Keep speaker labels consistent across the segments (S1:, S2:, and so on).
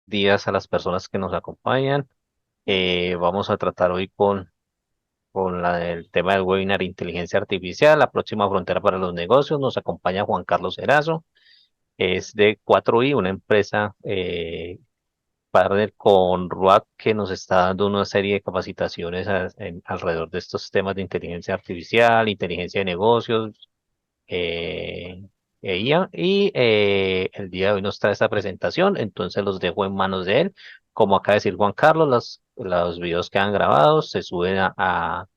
S1: días a las personas que nos acompañan. Vamos a tratar hoy con el tema del webinar Inteligencia Artificial, la próxima frontera para los negocios. Nos acompaña Juan Carlos Erazo, es de 4i, una empresa partner con RUAC que nos está dando una serie de capacitaciones alrededor de estos temas de inteligencia artificial, inteligencia de negocios, eh, IA, y el día de hoy nos trae esta presentación, entonces los dejo en manos de él. Como acaba de decir Juan Carlos, los videos quedan grabados, se suben al,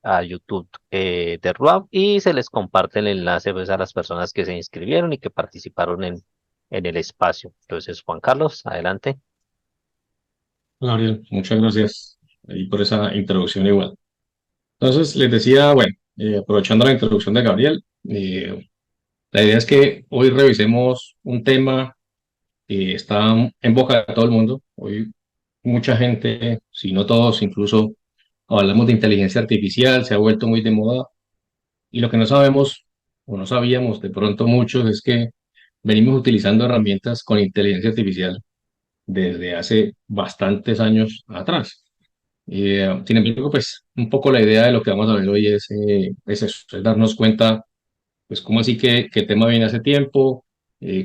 S1: a YouTube de RUAP y se les comparte el enlace pues, a las personas que se inscribieron y que participaron en el espacio. Entonces, Juan Carlos, adelante.
S2: Gabriel, muchas gracias ahí por esa introducción igual. Entonces, les decía, bueno, aprovechando la introducción de Gabriel, la idea es que hoy revisemos un tema que está en boca de todo el mundo. Hoy mucha gente, si no todos, incluso hablamos de inteligencia artificial, se ha vuelto muy de moda y lo que no sabemos o no sabíamos de pronto muchos es que venimos utilizando herramientas con inteligencia artificial desde hace bastantes años atrás. Sin embargo, pues un poco la idea de lo que vamos a ver hoy es eso, es darnos cuenta, pues cómo así que el tema viene hace tiempo,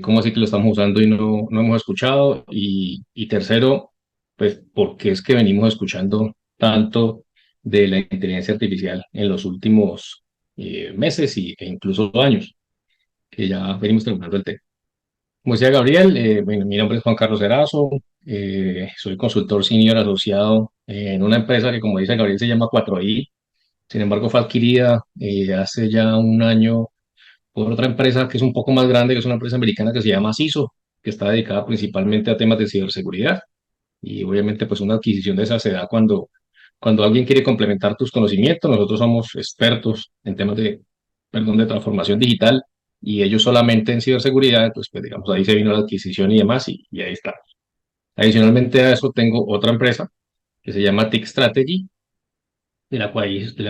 S2: cómo así que lo estamos usando y no hemos escuchado, y tercero, pues por qué es que venimos escuchando tanto de la inteligencia artificial en los últimos meses e incluso años, que ya venimos trabajando el tema. Como decía Gabriel, bueno, mi nombre es Juan Carlos Erazo, soy consultor senior asociado en una empresa que, como dice Gabriel, se llama 4i. Sin embargo, fue adquirida hace ya un año por otra empresa que es un poco más grande, que es una empresa americana que se llama CISO, que está dedicada principalmente a temas de ciberseguridad. Y obviamente, pues una adquisición de esa se da cuando alguien quiere complementar tus conocimientos. Nosotros somos expertos en temas perdón, de transformación digital y ellos solamente en ciberseguridad, pues digamos, ahí se vino la adquisición y demás y ahí está. Adicionalmente a eso tengo otra empresa que se llama TIC Strategy, de la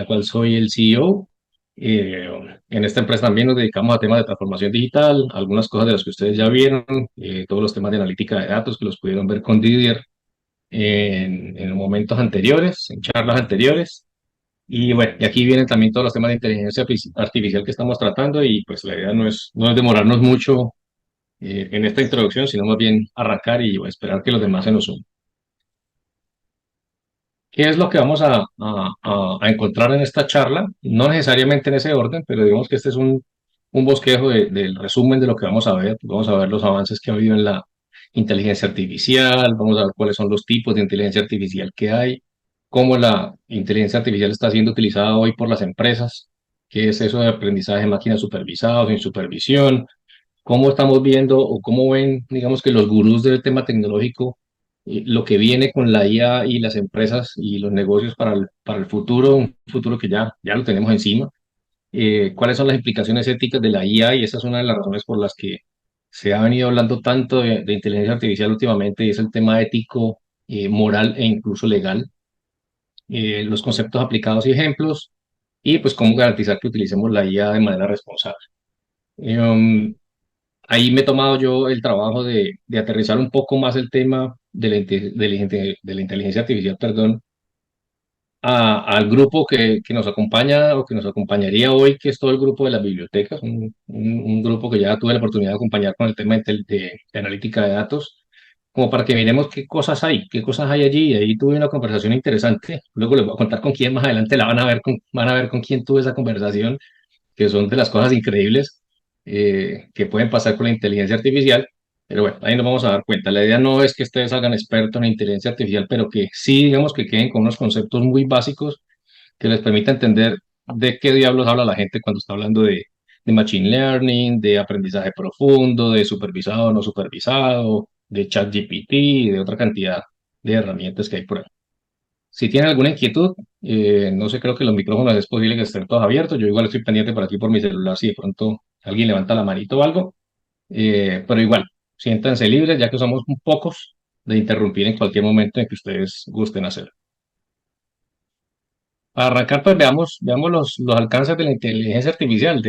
S2: cual soy el CEO. Eh, en esta empresa también nos dedicamos a temas de transformación digital, algunas cosas de las que ustedes ya vieron, todos los temas de analítica de datos que los pudieron ver con Didier en momentos anteriores, en charlas anteriores. Y bueno, y aquí vienen también todos los temas de inteligencia artificial que estamos tratando y pues la idea no es demorarnos mucho en esta introducción, sino más bien arrancar y bueno, esperar que los demás se nos unan. ¿Qué es lo que vamos a encontrar en esta charla? No necesariamente en ese orden, pero digamos que este es un bosquejo del resumen de lo que vamos a ver. Vamos a ver los avances que ha habido en la inteligencia artificial, vamos a ver cuáles son los tipos de inteligencia artificial que hay, cómo la inteligencia artificial está siendo utilizada hoy por las empresas, qué es eso de aprendizaje de máquinas supervisado, sin supervisión, cómo estamos viendo o cómo ven, digamos que los gurús del tema tecnológico, lo que viene con la IA y las empresas y los negocios para el futuro, un futuro que ya lo tenemos encima. ¿Cuáles son las implicaciones éticas de la IA? Y esa es una de las razones por las que se ha venido hablando tanto de inteligencia artificial últimamente, y es el tema ético, moral e incluso legal, los conceptos aplicados y ejemplos, y pues cómo garantizar que utilicemos la IA de manera responsable. Um, Ahí me he tomado yo el trabajo de aterrizar un poco más el tema de la inteligencia artificial, perdón, al grupo que nos acompaña o que nos acompañaría hoy, que es todo el grupo de las bibliotecas, un grupo que ya tuve la oportunidad de acompañar con el tema de analítica de datos, como para que miremos qué cosas hay allí. Y ahí tuve una conversación interesante. Luego les voy a contar con quién más adelante la van a ver con quién tuve esa conversación, que son de las cosas increíbles que pueden pasar con la inteligencia artificial. Pero bueno, ahí nos vamos a dar cuenta. La idea no es que ustedes hagan expertos en inteligencia artificial, pero que sí, digamos, que queden con unos conceptos muy básicos que les permita entender de qué diablos habla la gente cuando está hablando de machine learning, de aprendizaje profundo, de supervisado o no supervisado, de ChatGPT y de otra cantidad de herramientas que hay por ahí. Si tienen alguna inquietud, no sé, creo que los micrófonos es posible que estén todos abiertos. Yo igual estoy pendiente por aquí por mi celular si de pronto alguien levanta la manito o algo. Pero igual, siéntanse libres, ya que somos un pocos, de interrumpir en cualquier momento en que ustedes gusten hacer. Para arrancar, pues veamos los alcances de la inteligencia artificial.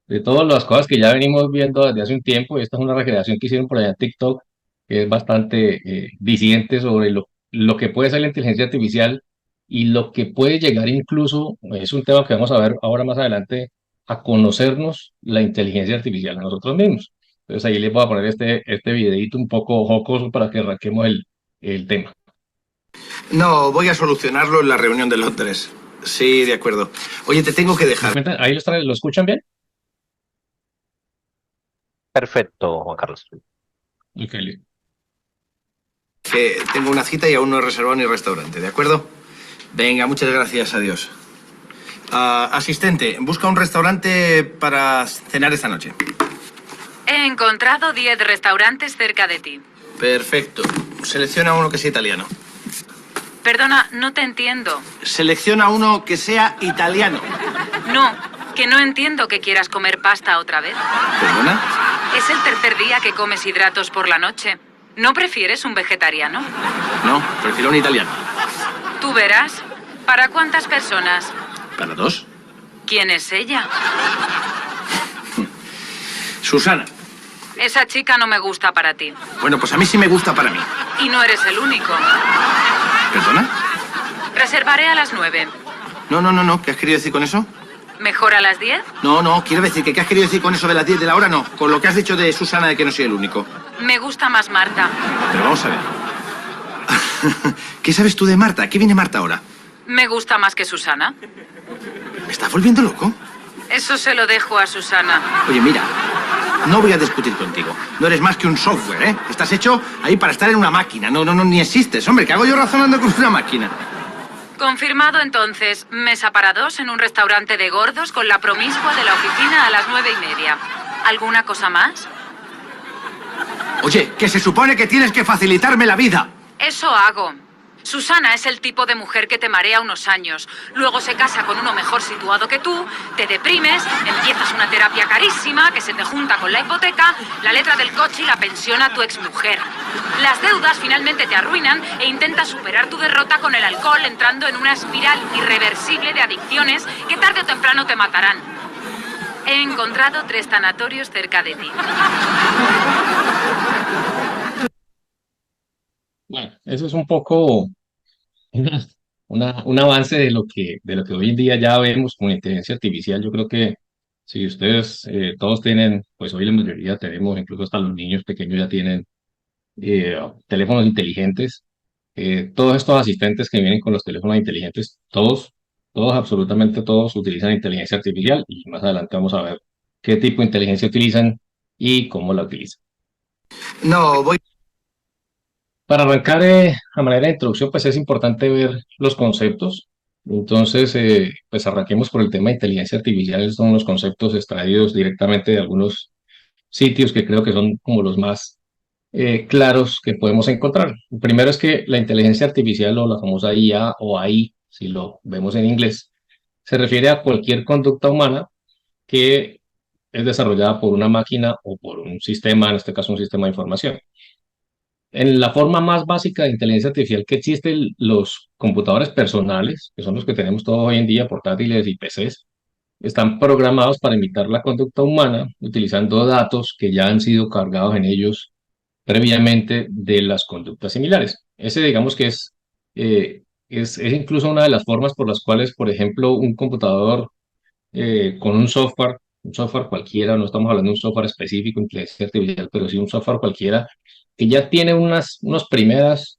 S2: de todas las cosas que ya venimos viendo desde hace un tiempo. Esta es una recreación que hicieron por allá en TikTok, que es bastante disidente sobre lo que puede ser la inteligencia artificial y lo que puede llegar incluso, es un tema que vamos a ver ahora más adelante, a conocernos la inteligencia artificial a nosotros mismos. Entonces ahí les voy a poner este videito un poco jocoso para que arranquemos el tema.
S3: No, voy a solucionarlo en la reunión de Londres. Sí, de acuerdo. Oye, te tengo que
S2: ¿Me
S3: dejar.
S2: cuentan? ¿Ahí lo escuchan bien?
S1: Perfecto, Juan Carlos.
S2: Ok, listo.
S3: Que tengo una cita y aún no he reservado ni restaurante, ¿de acuerdo? Venga, muchas gracias, adiós. Asistente, busca un restaurante para cenar esta noche.
S4: He encontrado 10 restaurantes cerca de ti.
S3: Perfecto. Selecciona uno que sea italiano.
S4: Perdona, no te entiendo.
S3: Selecciona uno que sea italiano.
S4: No, que no entiendo que quieras comer pasta otra vez.
S3: ¿Perdona?
S4: Es el tercer día que comes hidratos por la noche. ¿No prefieres un vegetariano?
S3: No, prefiero un italiano.
S4: Tú verás. ¿Para cuántas personas?
S3: ¿Para dos?
S4: ¿Quién es ella?
S3: Susana.
S4: Esa chica no me gusta para ti.
S3: Bueno, pues a mí sí me gusta para mí.
S4: Y no eres el único.
S3: ¿Perdona?
S4: Reservaré a las 9.
S3: No. ¿Qué has querido decir con eso?
S4: ¿Mejor a las 10?
S3: No, quiero decir que ¿qué has querido decir con eso de las 10 de la hora? No, con lo que has dicho de Susana de que no soy el único.
S4: Me gusta más Marta.
S3: Pero vamos a ver. ¿Qué sabes tú de Marta? ¿Qué viene Marta ahora?
S4: Me gusta más que Susana.
S3: ¿Me estás volviendo loco?
S4: Eso se lo dejo a Susana.
S3: Oye, mira, no voy a discutir contigo. No eres más que un software, ¿eh? Estás hecho ahí para estar en una máquina. No, ni existes. Hombre, ¿qué hago yo razonando con una máquina?
S4: Confirmado entonces, mesa para dos en un restaurante de gordos con la promiscua de la oficina a las 9:30. ¿Alguna cosa más?
S3: Oye, que se supone que tienes que facilitarme la vida.
S4: Eso hago. Susana es el tipo de mujer que te marea unos años, luego se casa con uno mejor situado que tú, te deprimes, empiezas una terapia carísima que se te junta con la hipoteca, la letra del coche y la pensión a tu exmujer. Las deudas finalmente te arruinan e intentas superar tu derrota con el alcohol entrando en una espiral irreversible de adicciones que tarde o temprano te matarán. He encontrado 3 tanatorios cerca de ti.
S2: Bueno, eso es un poco una- un avance de lo que hoy en día ya vemos con inteligencia artificial. Yo creo que si ustedes todos tienen, pues hoy la mayoría tenemos, incluso hasta los niños pequeños ya tienen teléfonos inteligentes. Todos estos asistentes que vienen con los teléfonos inteligentes, todos, absolutamente todos utilizan inteligencia artificial y más adelante vamos a ver qué tipo de inteligencia utilizan y cómo la utilizan.
S3: No, voy...
S2: Para arrancar, a manera de introducción, pues es importante ver los conceptos. Entonces, pues arranquemos por el tema de inteligencia artificial. Son unos conceptos extraídos directamente de algunos sitios que creo que son como los más claros que podemos encontrar. El primero es que la inteligencia artificial o la famosa IA o AI, si lo vemos en inglés, se refiere a cualquier conducta humana que es desarrollada por una máquina o por un sistema, en este caso un sistema de información. En la forma más básica de inteligencia artificial que existen, los computadores personales, que son los que tenemos todos hoy en día, portátiles y PCs, están programados para imitar la conducta humana utilizando datos que ya han sido cargados en ellos previamente de las conductas similares. Ese digamos que es incluso una de las formas por las cuales, por ejemplo, un computador con un software cualquiera, no estamos hablando de un software específico, inteligencia artificial, pero sí un software cualquiera, que ya tiene unos primeros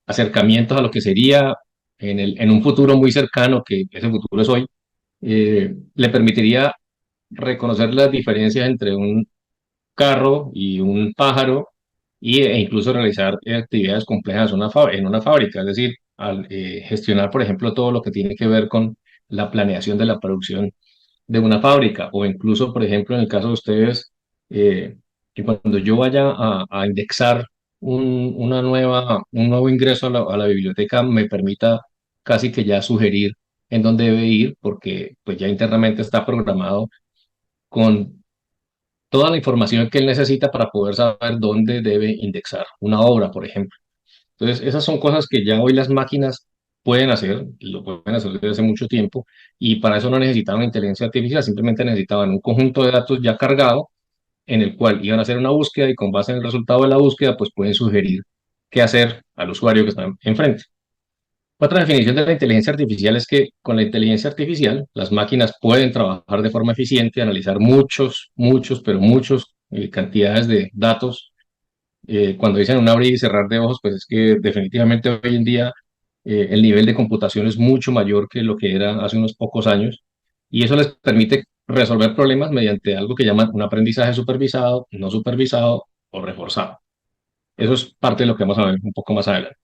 S2: acercamientos a lo que sería en un futuro muy cercano, que ese futuro es hoy, le permitiría reconocer las diferencias entre un carro y un pájaro e incluso realizar actividades complejas en una fábrica, es decir, al gestionar, por ejemplo, todo lo que tiene que ver con la planeación de la producción de una fábrica o incluso, por ejemplo, en el caso de ustedes, que cuando yo vaya a indexar un nuevo ingreso a la biblioteca me permita casi que ya sugerir en dónde debe ir porque pues ya internamente está programado con toda la información que él necesita para poder saber dónde debe indexar una obra, por ejemplo. Entonces, esas son cosas que ya hoy las máquinas lo pueden hacer desde hace mucho tiempo, y para eso no necesitaban inteligencia artificial, simplemente necesitaban un conjunto de datos ya cargado en el cual iban a hacer una búsqueda y con base en el resultado de la búsqueda, pues pueden sugerir qué hacer al usuario que está enfrente. Otra definición de la inteligencia artificial es que con la inteligencia artificial las máquinas pueden trabajar de forma eficiente, analizar muchos cantidades de datos. Cuando dicen un abrir y cerrar de ojos, pues es que definitivamente hoy en día el nivel de computación es mucho mayor que lo que era hace unos pocos años, y eso les permite resolver problemas mediante algo que llaman un aprendizaje supervisado, no supervisado o reforzado. Eso es parte de lo que vamos a ver un poco más adelante.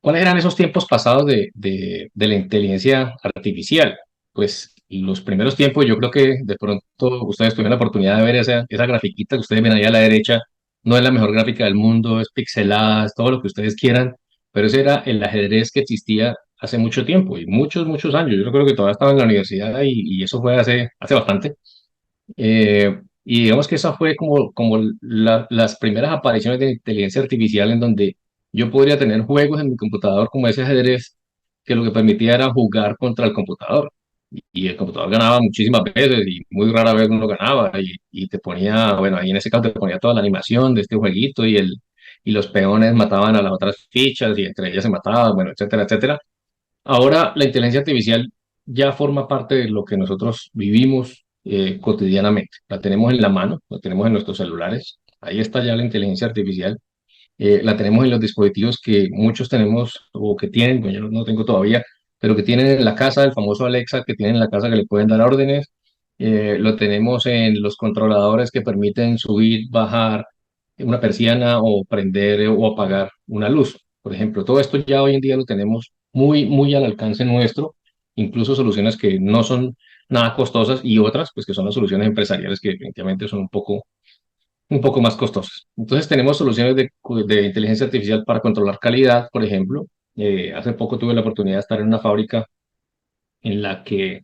S2: ¿Cuáles eran esos tiempos pasados de la inteligencia artificial? Pues los primeros tiempos, yo creo que de pronto ustedes tuvieron la oportunidad de ver esa grafiquita que ustedes ven ahí a la derecha. No es la mejor gráfica del mundo, es pixelada, es todo lo que ustedes quieran, pero ese era el ajedrez que existía hace mucho tiempo y muchos años. Yo creo que todavía estaba en la universidad y eso fue hace bastante. Y digamos que esa fue como las primeras apariciones de inteligencia artificial en donde yo podría tener juegos en mi computador como ese ajedrez que lo que permitía era jugar contra el computador. Y el computador ganaba muchísimas veces y muy rara vez uno ganaba y te ponía, bueno, ahí en ese caso te ponía toda la animación de este jueguito y los peones mataban a las otras fichas y entre ellas se mataban, bueno, etcétera, etcétera. Ahora la inteligencia artificial ya forma parte de lo que nosotros vivimos cotidianamente. La tenemos en la mano, la tenemos en nuestros celulares. Ahí está ya la inteligencia artificial. La tenemos en los dispositivos que muchos tenemos o que tienen, bueno, yo no tengo todavía, pero que tienen en la casa, el famoso Alexa que tienen en la casa que le pueden dar órdenes. Lo tenemos en los controladores que permiten subir, bajar una persiana o prender o apagar una luz. Por ejemplo, todo esto ya hoy en día lo tenemos muy al alcance nuestro, incluso soluciones que no son nada costosas y otras, pues que son las soluciones empresariales que definitivamente son un poco más costosas. Entonces tenemos soluciones de inteligencia artificial para controlar calidad, por ejemplo. Hace poco tuve la oportunidad de estar en una fábrica en la que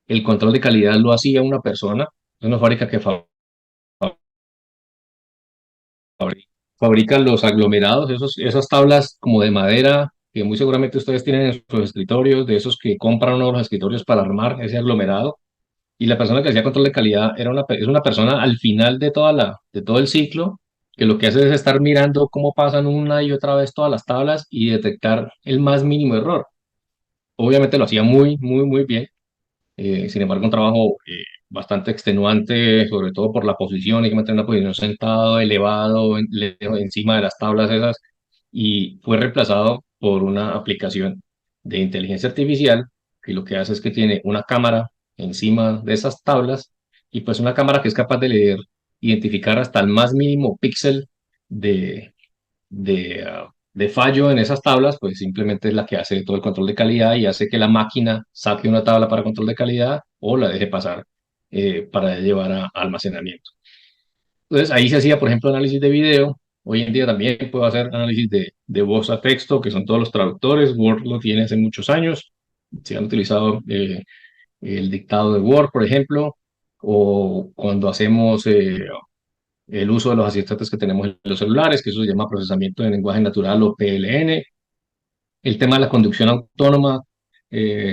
S2: el control de calidad lo hacía una persona, es una fábrica que fabrica los aglomerados, esas tablas como de madera que muy seguramente ustedes tienen en sus escritorios, de esos que compran uno de los escritorios para armar ese aglomerado. Y la persona que hacía control de calidad es una persona al final de todo el ciclo, que lo que hace es estar mirando cómo pasan una y otra vez todas las tablas y detectar el más mínimo error. Obviamente lo hacía muy bien. Sin embargo, un trabajo bastante extenuante, sobre todo por la posición, hay que mantener una posición sentado, elevado, encima de las tablas esas, y fue reemplazado por una aplicación de inteligencia artificial que lo que hace es que tiene una cámara encima de esas tablas y pues una cámara que es capaz de leer, identificar hasta el más mínimo píxel de fallo en esas tablas, pues simplemente es la que hace todo el control de calidad y hace que la máquina saque una tabla para control de calidad o la deje pasar para llevar a almacenamiento. Entonces ahí se hacía, por ejemplo, análisis de video. Hoy en día también puedo hacer análisis de voz a texto, que son todos los traductores. Word lo tiene hace muchos años. Se han utilizado el dictado de Word, por ejemplo, o cuando hacemos el uso de los asistentes que tenemos en los celulares, que eso se llama procesamiento de lenguaje natural o PLN. El tema de la conducción autónoma,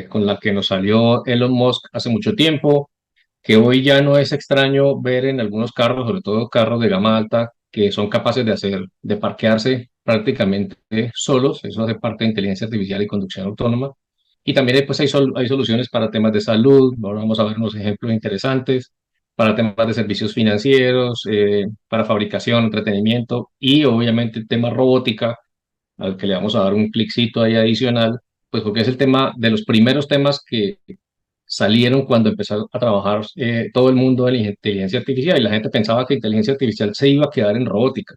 S2: con la que nos salió Elon Musk hace mucho tiempo, que hoy ya no es extraño ver en algunos carros, sobre todo carros de gama alta, que son capaces de parquearse prácticamente solos. Eso hace parte de inteligencia artificial y conducción autónoma. Y también pues, hay soluciones para temas de salud. Ahora vamos a ver unos ejemplos interesantes para temas de servicios financieros, para fabricación, entretenimiento y obviamente el tema robótica, al que le vamos a dar un cliccito ahí adicional, pues porque es el tema de los primeros temas que salieron cuando empezó a trabajar todo el mundo de la inteligencia artificial y la gente pensaba que inteligencia artificial se iba a quedar en robótica.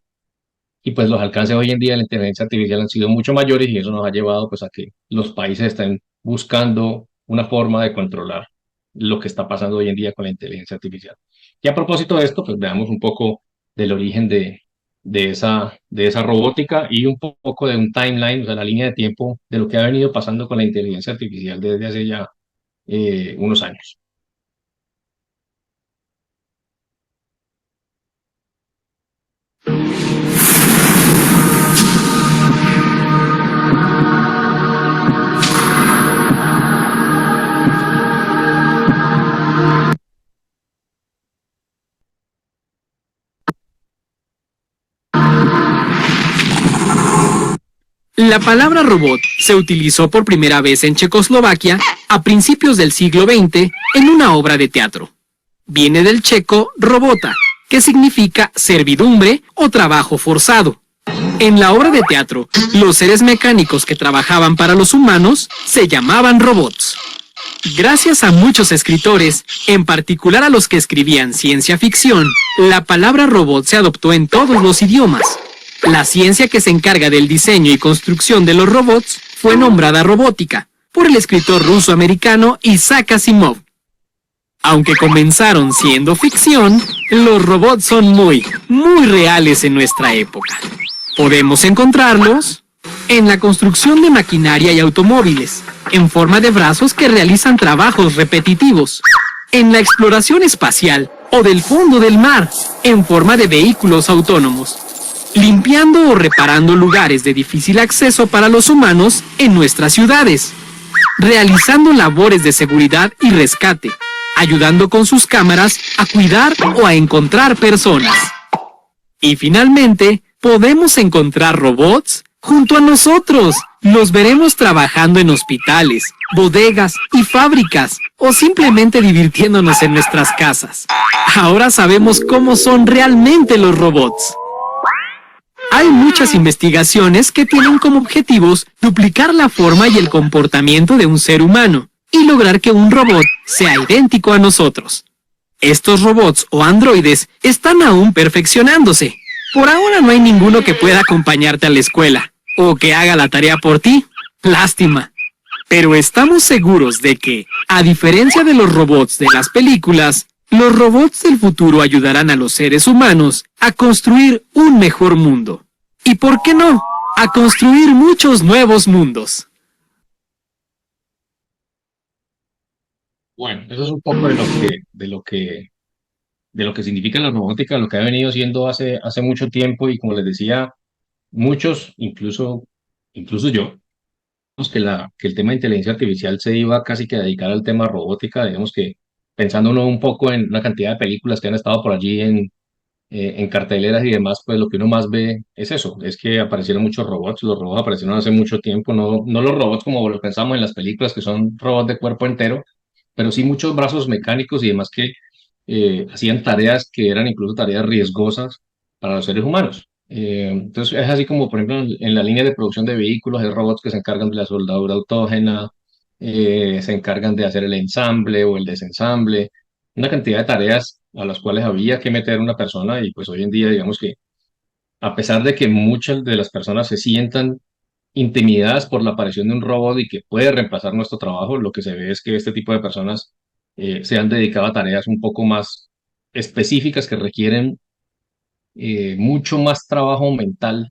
S2: Y pues los alcances hoy en día de la inteligencia artificial han sido mucho mayores y eso nos ha llevado pues a que los países estén buscando una forma de controlar lo que está pasando hoy en día con la inteligencia artificial. Y a propósito de esto, pues veamos un poco del origen de esa robótica y un poco de un timeline, o sea, la línea de tiempo de lo que ha venido pasando con la inteligencia artificial desde hace ya unos años.
S5: La palabra robot se utilizó por primera vez en Checoslovaquia a principios del siglo XX en una obra de teatro. Viene del checo robota, que significa servidumbre o trabajo forzado. En la obra de teatro, los seres mecánicos que trabajaban para los humanos se llamaban robots. Gracias a muchos escritores, en particular a los que escribían ciencia ficción, la palabra robot se adoptó en todos los idiomas. La ciencia que se encarga del diseño y construcción de los robots fue nombrada robótica por el escritor ruso-americano Isaac Asimov. Aunque comenzaron siendo ficción, los robots son muy reales en nuestra época. Podemos encontrarlos en la construcción de maquinaria y automóviles, en forma de brazos que realizan trabajos repetitivos, en la exploración espacial o del fondo del mar, en forma de vehículos autónomos, limpiando o reparando lugares de difícil acceso para los humanos en nuestras ciudades, realizando labores de seguridad y rescate, ayudando con sus cámaras a cuidar o a encontrar personas. Y finalmente, podemos encontrar robots junto a nosotros. Los veremos trabajando en hospitales, bodegas y fábricas, o simplemente divirtiéndonos en nuestras casas. Ahora sabemos cómo son realmente los robots. Hay muchas investigaciones que tienen como objetivos duplicar la forma y el comportamiento de un ser humano y lograr que un robot sea idéntico a nosotros. Estos robots o androides están aún perfeccionándose. Por ahora no hay ninguno que pueda acompañarte a la escuela o que haga la tarea por ti. Lástima. Pero estamos seguros de que, a diferencia de los robots de las películas, los robots del futuro ayudarán a los seres humanos a construir un mejor mundo. Y ¿por qué no? A construir muchos nuevos mundos.
S2: Bueno, eso es un poco de lo que significa la robótica, lo que ha venido siendo hace mucho tiempo y como les decía, muchos, incluso yo, pues que el tema de inteligencia artificial se iba casi que a dedicar al tema robótica, digamos que pensando uno un poco en una cantidad de películas que han estado por allí en carteleras y demás, pues lo que uno más ve es eso, es que aparecieron muchos robots, los robots aparecieron hace mucho tiempo, no los robots como lo pensamos en las películas, que son robots de cuerpo entero, pero sí muchos brazos mecánicos y demás que hacían tareas que eran incluso tareas riesgosas para los seres humanos. Entonces es así como, por ejemplo, en la línea de producción de vehículos, hay robots que se encargan de la soldadura autógena, se encargan de hacer el ensamble o el desensamble, una cantidad de tareas a las cuales había que meter una persona y pues hoy en día digamos que a pesar de que muchas de las personas se sientan intimidadas por la aparición de un robot y que puede reemplazar nuestro trabajo, lo que se ve es que este tipo de personas se han dedicado a tareas un poco más específicas que requieren mucho más trabajo mental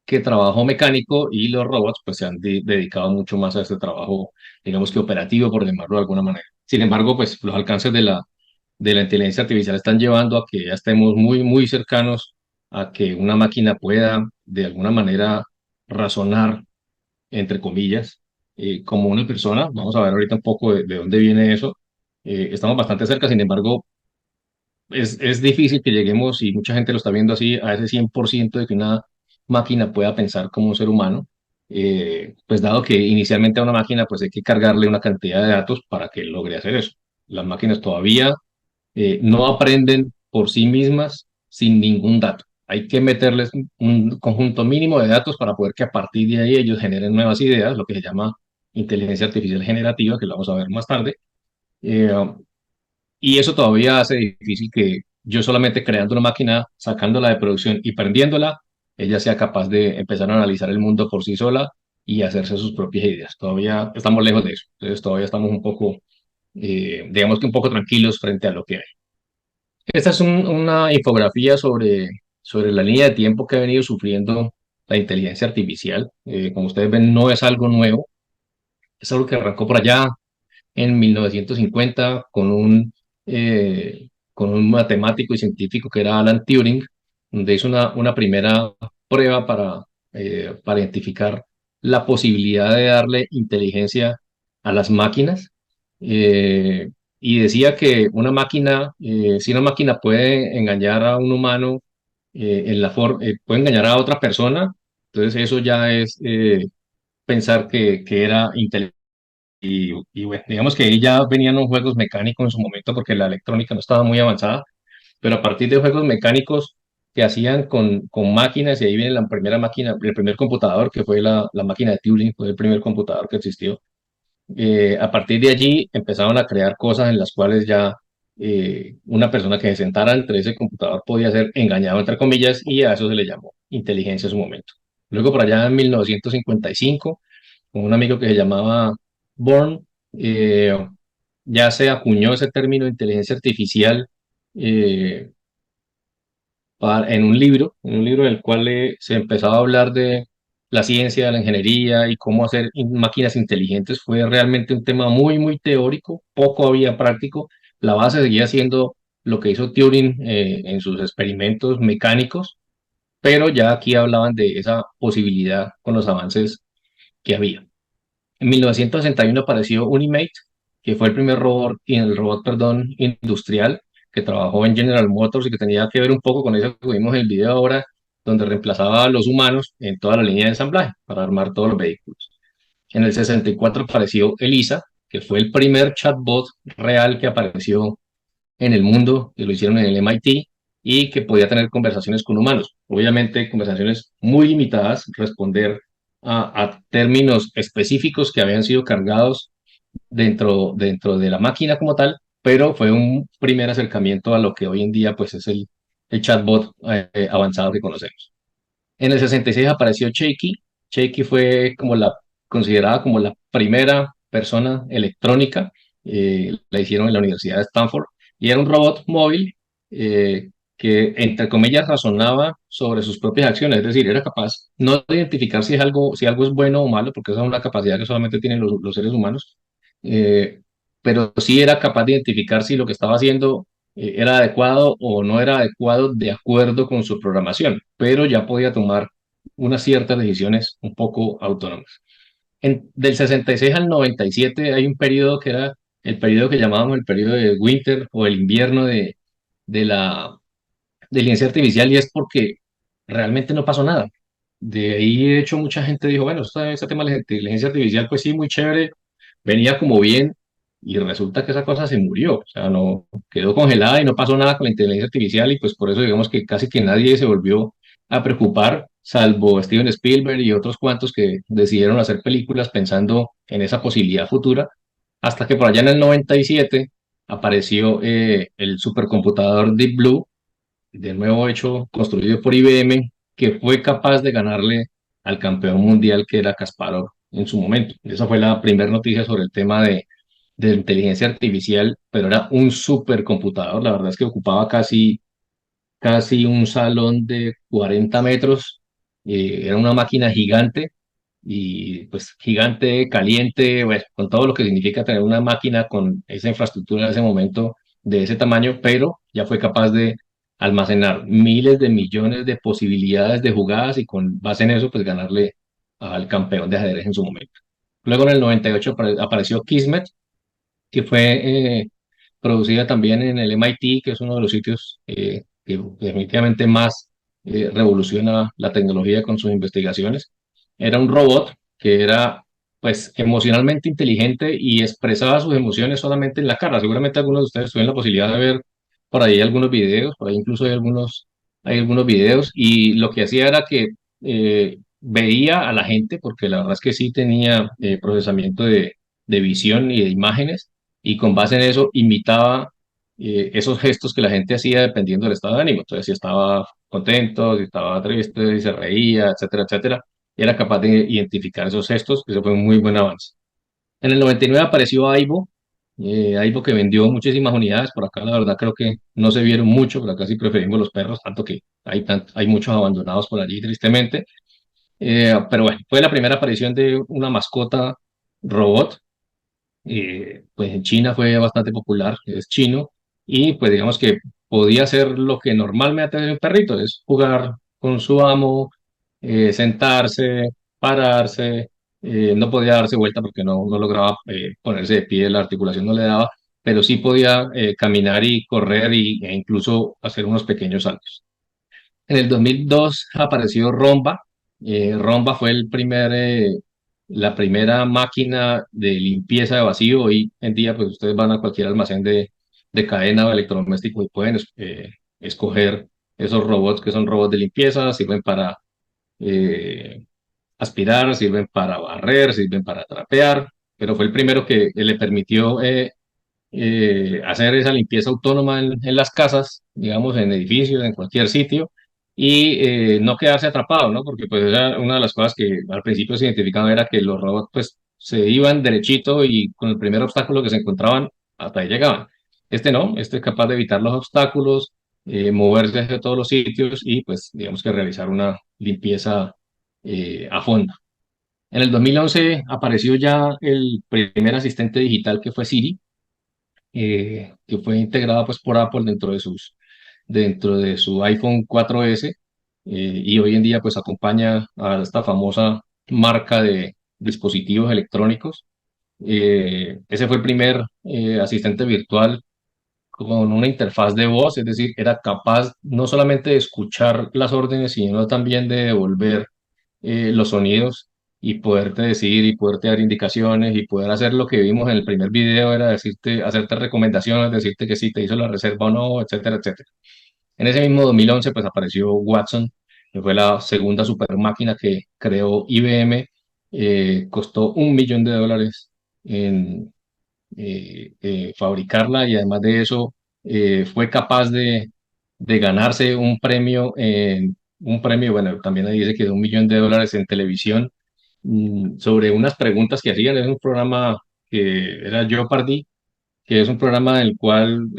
S2: que trabajo mecánico y los robots pues se han dedicado mucho más a este trabajo, digamos que operativo, por llamarlo de alguna manera. Sin embargo, pues los alcances de la inteligencia artificial están llevando a que ya estemos muy cercanos a que una máquina pueda de alguna manera razonar, entre comillas, como una persona. Vamos a ver ahorita un poco de dónde viene eso. Estamos bastante cerca, sin embargo, es difícil que lleguemos, y mucha gente lo está viendo así, a ese 100% de que una máquina pueda pensar como un ser humano, pues dado que inicialmente a una máquina pues hay que cargarle una cantidad de datos para que logre hacer eso. Las máquinas todavía no aprenden por sí mismas sin ningún dato. Hay que meterles un conjunto mínimo de datos para poder que a partir de ahí ellos generen nuevas ideas, lo que se llama inteligencia artificial generativa, que lo vamos a ver más tarde. Eh, y eso todavía hace difícil que yo solamente creando una máquina, sacándola de producción y prendiéndola, ella sea capaz de empezar a analizar el mundo por sí sola y hacerse sus propias ideas. Todavía estamos lejos de eso. Entonces todavía estamos un poco, digamos que un poco tranquilos frente a lo que hay. Esta es una infografía sobre la línea de tiempo que ha venido sufriendo la inteligencia artificial. Como ustedes ven, no es algo nuevo, es algo que arrancó por allá en 1950 con un matemático y científico que era Alan Turing, donde hizo una primera prueba para identificar la posibilidad de darle inteligencia a las máquinas. Y decía que si una máquina puede engañar a un humano, puede engañar a otra persona, Entonces eso ya es pensar que era inteligente. Y bueno, digamos que ahí ya venían los juegos mecánicos en su momento porque la electrónica no estaba muy avanzada, pero a partir de juegos mecánicos que hacían con máquinas, y ahí viene la primera máquina, el primer computador, que fue la máquina de Turing, fue el primer computador que existió. A partir de allí empezaron a crear cosas en las cuales ya una persona que se sentara entre ese computador podía ser engañado, entre comillas, y a eso se le llamó inteligencia en su momento. Luego, por allá en 1955, con un amigo que se llamaba Born, eh, ya se acuñó ese término de inteligencia artificial eh, en un libro en el cual se empezaba a hablar de la ciencia, la ingeniería y cómo hacer máquinas inteligentes. Fue realmente un tema muy, muy teórico, poco había práctico. La base seguía siendo lo que hizo Turing en sus experimentos mecánicos, pero ya aquí hablaban de esa posibilidad con los avances que había. En 1961 apareció Unimate, que fue el primer robot, perdón, industrial que trabajó en General Motors y que tenía que ver un poco con eso que vimos en el video ahora, donde reemplazaba a los humanos en toda la línea de ensamblaje para armar todos los vehículos. En el 64 apareció ELIZA, que fue el primer chatbot real que apareció en el mundo, que lo hicieron en el MIT, y que podía tener conversaciones con humanos. Obviamente, conversaciones muy limitadas, responder a términos específicos que habían sido cargados dentro de la máquina como tal, pero fue un primer acercamiento a lo que hoy en día pues, es el chatbot avanzado que conocemos. En el 66 apareció Cheeky. Cheeky fue considerada como la primera persona electrónica. La hicieron en la Universidad de Stanford y era un robot móvil eh, que, entre comillas, razonaba sobre sus propias acciones. Es decir, era capaz no de identificar si algo es bueno o malo, porque esa es una capacidad que solamente tienen los seres humanos, eh, pero sí era capaz de identificar si lo que estaba haciendo era adecuado o no era adecuado de acuerdo con su programación, pero ya podía tomar unas ciertas decisiones un poco autónomas. Del 66 al 97 hay un periodo que era el periodo que llamábamos el periodo de winter o el invierno de la de inteligencia artificial, y es porque realmente no pasó nada. De ahí, de hecho, mucha gente dijo, bueno, este tema de la inteligencia artificial, pues sí, muy chévere, venía como bien, y resulta que esa cosa se murió, o sea, no quedó congelada y no pasó nada con la inteligencia artificial, y pues por eso digamos que casi que nadie se volvió a preocupar, salvo Steven Spielberg y otros cuantos que decidieron hacer películas pensando en esa posibilidad futura, hasta que por allá en el 97 apareció el supercomputador Deep Blue, de nuevo hecho, construido por IBM, que fue capaz de ganarle al campeón mundial que era Kasparov en su momento. Esa fue la primera noticia sobre el tema de inteligencia artificial, pero era un supercomputador. La verdad es que ocupaba casi un salón de 40 metros. Era una máquina gigante y pues gigante, caliente, bueno, con todo lo que significa tener una máquina con esa infraestructura en ese momento de ese tamaño, pero ya fue capaz de almacenar miles de millones de posibilidades de jugadas y con base en eso pues ganarle al campeón de ajedrez en su momento. Luego en el 98 apareció Kismet, que fue producida también en el MIT, que es uno de los sitios que definitivamente más revoluciona la tecnología con sus investigaciones. Era un robot que era pues emocionalmente inteligente y expresaba sus emociones solamente en la cara. Seguramente algunos de ustedes tuvieron la posibilidad de ver por ahí algunos videos, por ahí incluso hay algunos videos, y lo que hacía era que veía a la gente, porque la verdad es que sí tenía procesamiento de visión y de imágenes, y con base en eso imitaba esos gestos que la gente hacía dependiendo del estado de ánimo. Entonces, si estaba contento, si estaba triste, si se reía, etcétera, etcétera, y era capaz de identificar esos gestos. Eso fue un muy buen avance. En el 99 apareció Aibo, Aibo que vendió muchísimas unidades. Por acá, la verdad, creo que no se vieron mucho, por acá sí preferimos los perros, tanto que hay muchos abandonados por allí, tristemente. Pero bueno, fue la primera aparición de una mascota robot. Pues en China fue bastante popular, es chino, y pues digamos que podía hacer lo que normalmente hace un perrito, es jugar con su amo, sentarse, pararse, no podía darse vuelta porque no lograba ponerse de pie, la articulación no le daba, pero sí podía caminar y correr e incluso hacer unos pequeños saltos. En el 2002 apareció Romba. Romba fue la primera máquina de limpieza de vacío. Hoy en día, pues ustedes van a cualquier almacén de cadena o electrodoméstico y pueden escoger esos robots que son robots de limpieza, sirven para eh, aspirar, sirven para barrer, sirven para trapear, pero fue el primero que le permitió hacer esa limpieza autónoma en las casas, digamos, en edificios, en cualquier sitio, y no quedarse atrapado, ¿no? Porque pues era una de las cosas que al principio se identificaban era que los robots pues se iban derechito y con el primer obstáculo que se encontraban, hasta ahí llegaban. Este no, este es capaz de evitar los obstáculos, moverse hacia todos los sitios y pues digamos que realizar una limpieza a fondo. En el 2011 apareció ya el primer asistente digital que fue Siri, que fue integrada pues por Apple dentro de su iPhone 4S, y hoy en día pues acompaña a esta famosa marca de dispositivos electrónicos. Ese fue el primer asistente virtual con una interfaz de voz, es decir, era capaz no solamente de escuchar las órdenes, sino también de devolver los sonidos y poderte decir y poderte dar indicaciones y poder hacer lo que vimos en el primer video, era decirte, hacerte recomendaciones, decirte que si te hizo la reserva o no, etcétera, etcétera. En ese mismo 2011 pues apareció Watson, que fue la segunda super máquina que creó IBM, costó $1 millón en fabricarla, y además de eso fue capaz de ganarse un premio, bueno, también ahí dice que de $1 millón en televisión, sobre unas preguntas que hacían. Es un programa que era Jeopardy, que es un programa es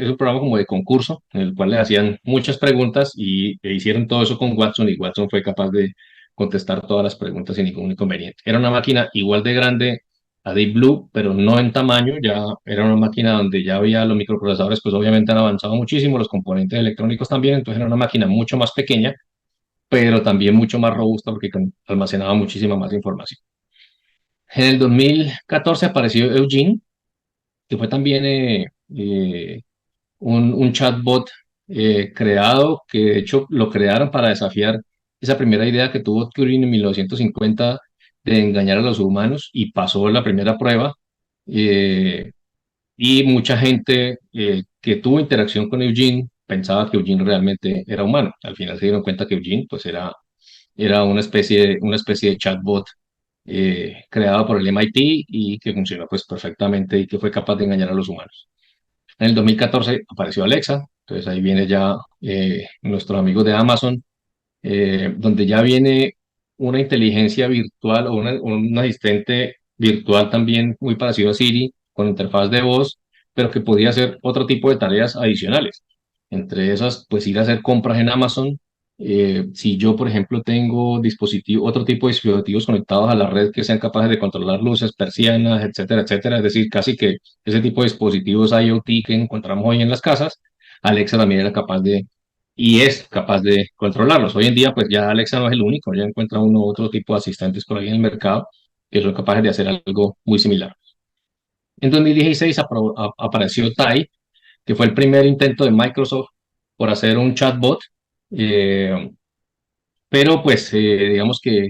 S2: un programa como de concurso, en el cual le hacían muchas preguntas e hicieron todo eso con Watson, y Watson fue capaz de contestar todas las preguntas sin ningún inconveniente. Era una máquina igual de grande a Deep Blue, pero no en tamaño. Ya era una máquina donde ya había los microprocesadores, pues obviamente han avanzado muchísimo, los componentes electrónicos también, entonces era una máquina mucho más pequeña, pero también mucho más robusta porque almacenaba muchísima más información. En el 2014 apareció Eugene, que fue también un chatbot creado, que de hecho lo crearon para desafiar esa primera idea que tuvo Turing en 1950 de engañar a los humanos, y pasó la primera prueba. eh, y mucha gente que tuvo interacción con Eugene pensaba que Eugene realmente era humano. Al final se dieron cuenta que Eugene pues era una especie de chatbot creado por el MIT y que funcionó pues perfectamente y que fue capaz de engañar a los humanos. En el 2014 apareció Alexa, entonces ahí viene ya nuestros amigos de Amazon, donde ya viene una inteligencia virtual o un asistente virtual también muy parecido a Siri, con interfaz de voz, pero que podía hacer otro tipo de tareas adicionales. Entre esas, pues ir a hacer compras en Amazon. Si yo, por ejemplo, tengo otro tipo de dispositivos conectados a la red que sean capaces de controlar luces, persianas, etcétera, etcétera, es decir, casi que ese tipo de dispositivos IoT que encontramos hoy en las casas, Alexa también era capaz y es capaz de controlarlos. Hoy en día, pues ya Alexa no es el único, ya encuentra uno u otro tipo de asistentes por ahí en el mercado que son capaces de hacer algo muy similar. En 2016 apareció Tai, que fue el primer intento de Microsoft por hacer un chatbot, eh, pero pues digamos que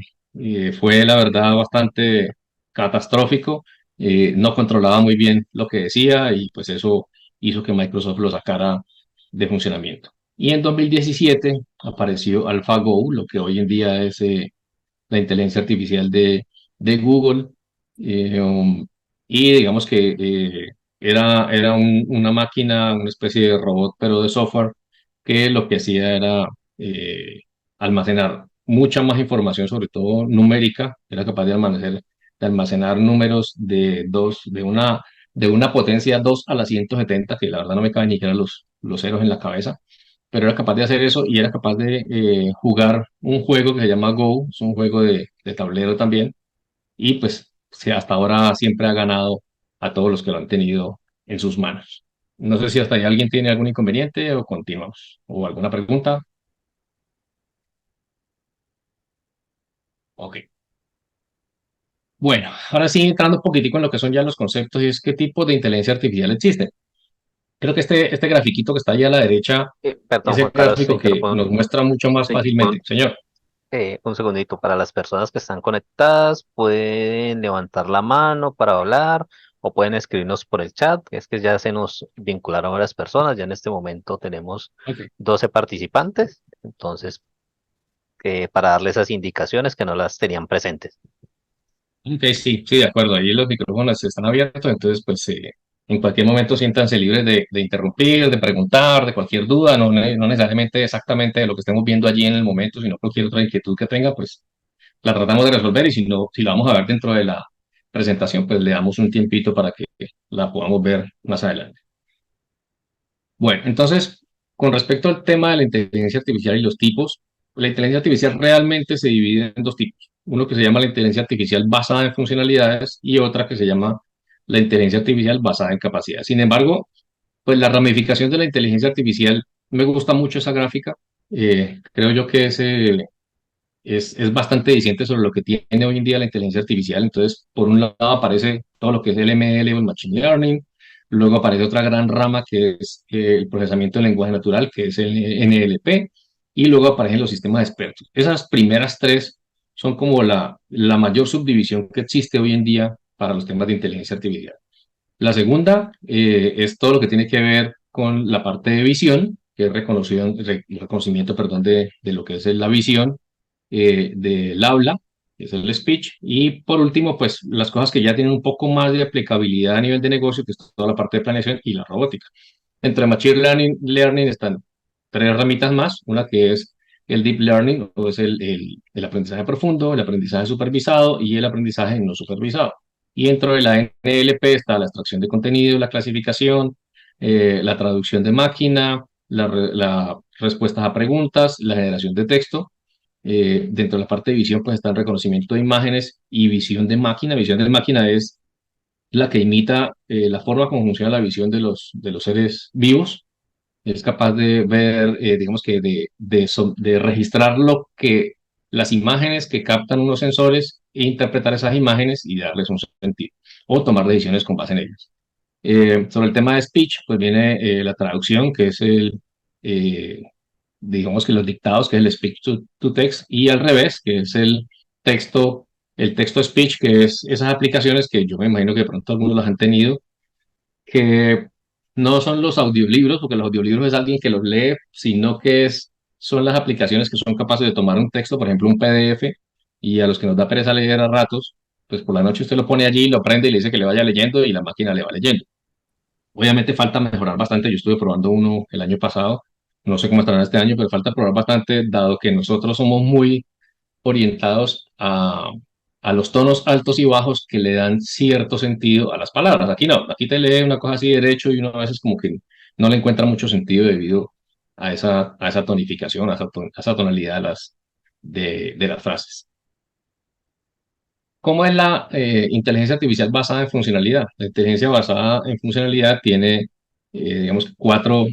S2: fue la verdad bastante catastrófico. No controlaba muy bien lo que decía y pues eso hizo que Microsoft lo sacara de funcionamiento. Y en 2017 apareció AlphaGo, lo que hoy en día es la inteligencia artificial de Google, y digamos que era una máquina, una especie de robot, pero de software, que lo que hacía era almacenar mucha más información, sobre todo numérica. Era capaz de almacenar números de una potencia 2 a la 170, que la verdad no me caben ni siquiera los ceros en la cabeza, pero era capaz de hacer eso y era capaz de jugar un juego que se llama Go, es un juego de tablero también, y pues hasta ahora siempre ha ganado a todos los que lo han tenido en sus manos. No sé si hasta ahí alguien tiene algún inconveniente o continuamos, o alguna pregunta. Ok. Bueno, ahora sí entrando un poquitico en lo que son ya los conceptos, y es qué tipo de inteligencia artificial existe. Creo que este grafiquito que está ahí a la derecha
S1: Perdón,
S2: es el
S1: Juan Carlos, te
S2: gráfico que
S1: interrumpo,
S2: nos muestra mucho más
S1: te
S2: fácilmente.
S1: interrumpo,
S2: Señor.
S1: Un segundito, para las personas que están conectadas, pueden levantar la mano para hablar o pueden escribirnos por el chat. Es que ya se nos vincularon varias personas. Ya en este momento tenemos
S2: Ok,
S1: 12 participantes. Entonces, para darles esas indicaciones que no las tenían presentes.
S2: ok, sí, sí, de acuerdo. Ahí los micrófonos están abiertos, entonces pues en cualquier momento siéntanse libres de interrumpir, de preguntar, de cualquier duda, no necesariamente exactamente de lo que estemos viendo allí en el momento, sino cualquier otra inquietud que tenga, pues la tratamos de resolver y si no, si la vamos a ver dentro de la presentación, pues le damos un tiempito para que la podamos ver más adelante. Bueno, entonces, con respecto al tema de la inteligencia artificial y los tipos, la inteligencia artificial realmente se divide en dos tipos. Uno que se llama la inteligencia artificial basada en funcionalidades y otra que se llama la inteligencia artificial basada en capacidades. Sin embargo, pues la ramificación de la inteligencia artificial, me gusta mucho esa gráfica. Creo yo que es bastante diciente sobre lo que tiene hoy en día la inteligencia artificial. Entonces, por un lado aparece todo lo que es el ML o el Machine Learning, luego aparece otra gran rama que es el procesamiento del lenguaje natural, que es el NLP, y luego aparecen los sistemas expertos. Esas primeras tres son como la mayor subdivisión que existe hoy en día para los temas de inteligencia artificial. La segunda es todo lo que tiene que ver con la parte de visión, que es reconocimiento, perdón, de lo que es la visión del habla, que es el speech. Y por último, pues las cosas que ya tienen un poco más de aplicabilidad a nivel de negocio, que es toda la parte de planeación y la robótica. Entre Machine Learning están tres ramitas más, una que es el Deep Learning, o es el aprendizaje profundo, el aprendizaje supervisado y el aprendizaje no supervisado. Y dentro de la NLP está la extracción de contenido, la clasificación, la traducción de máquina, la respuestas a preguntas, la generación de texto. Dentro de la parte de visión, pues está el reconocimiento de imágenes y visión de máquina. Visión de máquina es la que imita la forma como funciona la visión de los seres vivos. Es capaz de ver, digamos que de registrar lo que las imágenes que captan unos sensores e interpretar esas imágenes y darles un sentido o tomar decisiones con base en ellas. Sobre el tema de speech, pues viene la traducción, que es eh, digamos que los dictados, que es el speech to text, y al revés, que es texto, el texto speech, que es esas aplicaciones que yo me imagino que de pronto algunos las han tenido, que no son los audiolibros, porque los audiolibros es alguien que los lee, sino que son las aplicaciones que son capaces de tomar un texto, por ejemplo, un PDF, y a los que nos da pereza leer a ratos, pues por la noche usted lo pone allí, lo prende y le dice que le vaya leyendo y la máquina le va leyendo. Obviamente falta mejorar bastante. Yo estuve probando uno el año pasado. No sé cómo estará este año, pero falta probar bastante, dado que nosotros somos muy orientados a los tonos altos y bajos que le dan cierto sentido a las palabras. Aquí no, aquí te lee una cosa así derecho y uno a veces como que no le encuentra mucho sentido debido a esa tonificación, a esa tonalidad de las frases. ¿Cómo es la inteligencia artificial basada en funcionalidad? La inteligencia basada en funcionalidad tiene, digamos, cuatro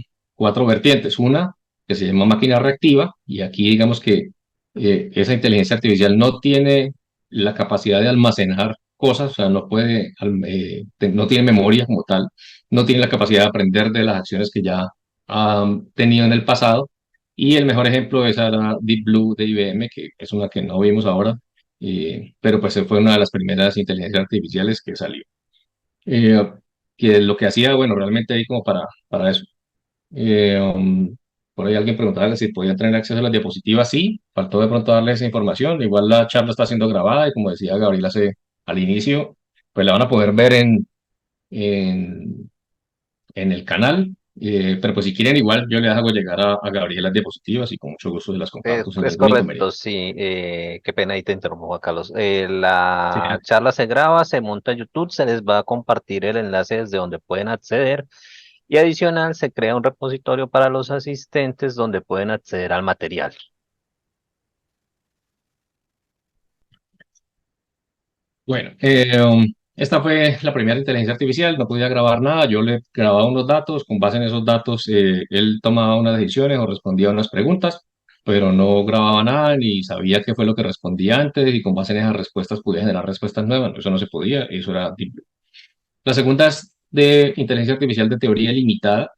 S2: vertientes. Una que se llama máquina reactiva, y aquí digamos que esa inteligencia artificial no tiene la capacidad de almacenar cosas, o sea, no tiene memoria como tal, no tiene la capacidad de aprender de las acciones que ya ha tenido en el pasado. Y el mejor ejemplo es la Deep Blue de IBM, que es una que no vimos ahora, pero pues fue una de las primeras inteligencias artificiales que salió. Eh, que lo que hacía, bueno, realmente ahí como para eso. Eh, um, por ahí alguien preguntaba si podía tener acceso a las diapositivas. Sí, faltó de pronto darle esa información. Igual la charla está siendo grabada y como decía Gabriel al inicio, pues la van a poder ver en, en el canal. Pero pues si quieren, igual yo les hago llegar a Gabriel las diapositivas y con mucho gusto se las comparto sin
S1: Es
S2: ningún
S1: correcto,
S2: inconveniente.
S1: sí. Qué pena ahí te interrumpo, Juan Carlos.
S2: Sí,
S1: La charla se graba, se monta en YouTube, se les va a compartir el enlace desde donde pueden acceder y adicional se crea un repositorio para los asistentes donde pueden acceder al material.
S2: bueno, esta fue la primera inteligencia artificial, no podía grabar nada, yo le grababa unos datos, con base en esos datos él tomaba unas decisiones o respondía a unas preguntas, pero no grababa nada ni sabía qué fue lo que respondía antes y con base en esas respuestas podía generar respuestas nuevas, no, eso no se podía, eso era Deep Blue. La segunda es de inteligencia artificial de teoría limitada.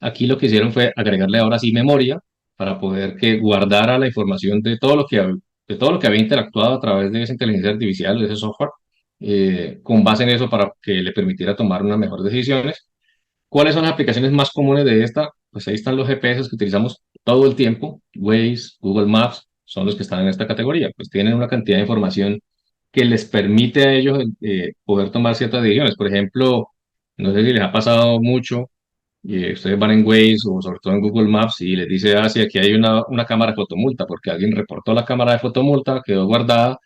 S2: Aquí lo que hicieron fue agregarle ahora sí memoria para poder que guardara la información de todo lo que de todo lo que había interactuado a través de esa inteligencia artificial, de ese software, con base en eso para que le permitiera tomar unas mejores decisiones. ¿Cuáles son las aplicaciones más comunes de esta? Pues ahí están los GPS que utilizamos todo el tiempo. Waze, Google Maps son los que están en esta categoría. Pues tienen una cantidad de información que les permite a ellos poder tomar ciertas decisiones. Por ejemplo, no sé si les ha pasado mucho, y ustedes van en Waze o sobre todo en Google Maps y les dice, ah, sí, aquí hay una cámara de fotomulta, porque alguien reportó la cámara de fotomulta, quedó guardada,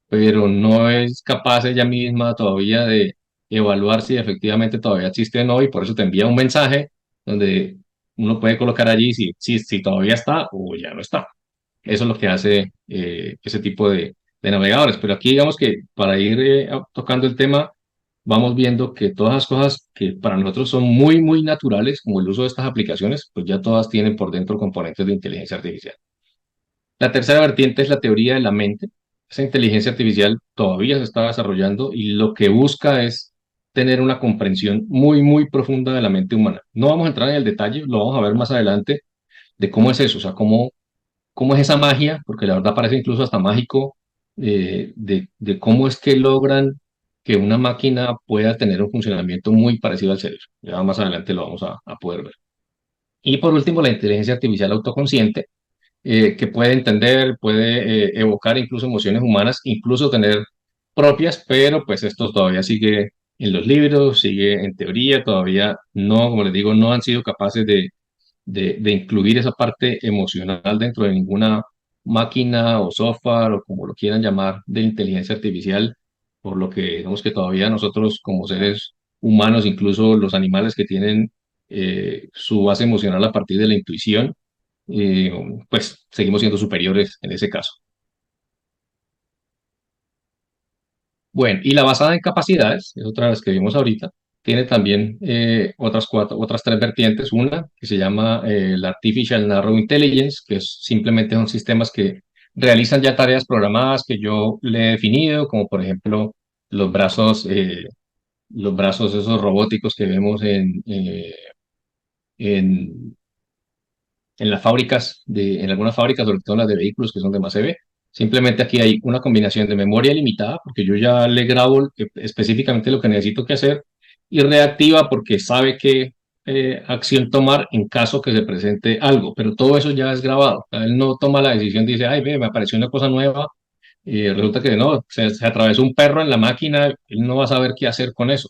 S2: pero no es capaz ella misma todavía de evaluar si efectivamente todavía existe o no, y por eso te envía un mensaje donde uno puede colocar allí si todavía está o ya no está. Eso es lo que hace ese tipo de navegadores. Pero aquí digamos que para ir tocando el tema, vamos viendo que todas las cosas que para nosotros son muy, muy naturales, como el uso de estas aplicaciones, pues ya todas tienen por dentro componentes de inteligencia artificial. La tercera vertiente es la teoría de la mente. Esa inteligencia artificial todavía se está desarrollando y lo que busca es tener una comprensión muy, muy profunda de la mente humana. No vamos a entrar en el detalle, lo vamos a ver más adelante, de cómo es eso, o sea, cómo es esa magia, porque la verdad parece incluso hasta mágico, de cómo es que logran que una máquina pueda tener un funcionamiento muy parecido al cerebro. Ya más adelante lo vamos a poder ver. Y por último, la inteligencia artificial autoconsciente, que puede entender, puede evocar incluso emociones humanas, incluso tener propias, pero pues esto todavía sigue en los libros, sigue en teoría, todavía no, como les digo, no han sido capaces de incluir esa parte emocional dentro de ninguna máquina o software o como lo quieran llamar de inteligencia artificial, por lo que digamos que todavía nosotros como seres humanos, incluso los animales que tienen su base emocional a partir de la intuición, eh, pues seguimos siendo superiores en ese caso. Bueno, y la basada en capacidades, es otra de las que vimos ahorita, tiene también otras tres vertientes. Una que se llama la Artificial Narrow Intelligence, que simplemente son sistemas que realizan ya tareas programadas que yo le he definido, como por ejemplo los brazos esos robóticos que vemos en, en las fábricas, en algunas fábricas, sobre todo en las de vehículos que son de más EV. Simplemente aquí hay una combinación de memoria limitada, porque yo ya le grabo específicamente lo que necesito que hacer, y reactiva porque sabe qué acción tomar en caso que se presente algo, pero todo eso ya es grabado. O sea, él no toma la decisión, dice, ay, ve, me apareció una cosa nueva, y resulta que no, se atravesó un perro en la máquina, él no va a saber qué hacer con eso.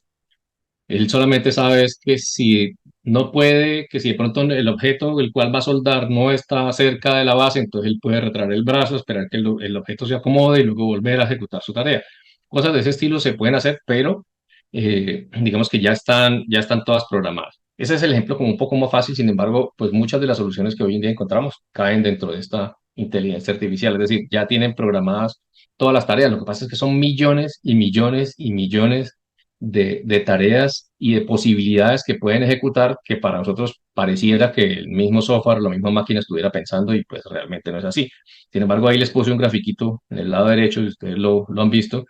S2: Él solamente sabe es que si no puede, que si de pronto el objeto el cual va a soldar no está cerca de la base, entonces él puede retraer el brazo, esperar que el objeto se acomode y luego volver a ejecutar su tarea. Cosas de ese estilo se pueden hacer, pero digamos que ya están todas programadas. Ese es el ejemplo como un poco más fácil, sin embargo, pues muchas de las soluciones que hoy en día encontramos caen dentro de esta inteligencia artificial, es decir, ya tienen programadas todas las tareas. Lo que pasa es que son millones y millones y millones de tareas y de posibilidades que pueden ejecutar que para nosotros pareciera que el mismo software, la misma máquina estuviera pensando y pues realmente no es así. Sin embargo, ahí les puse un grafiquito en el lado derecho, y ustedes lo han visto,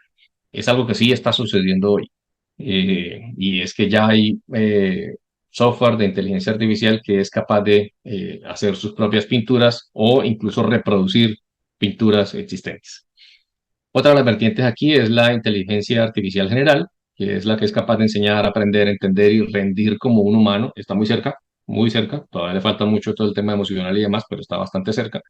S2: es algo que sí está sucediendo hoy. Y es que ya hay software de inteligencia artificial que es capaz de hacer sus propias pinturas o incluso reproducir pinturas existentes. Otra de las vertientes aquí es la inteligencia artificial general, que es la que es capaz de enseñar, aprender, entender y rendir como un humano. Está muy cerca. Todavía le falta mucho todo el tema emocional y demás, pero está bastante cerca.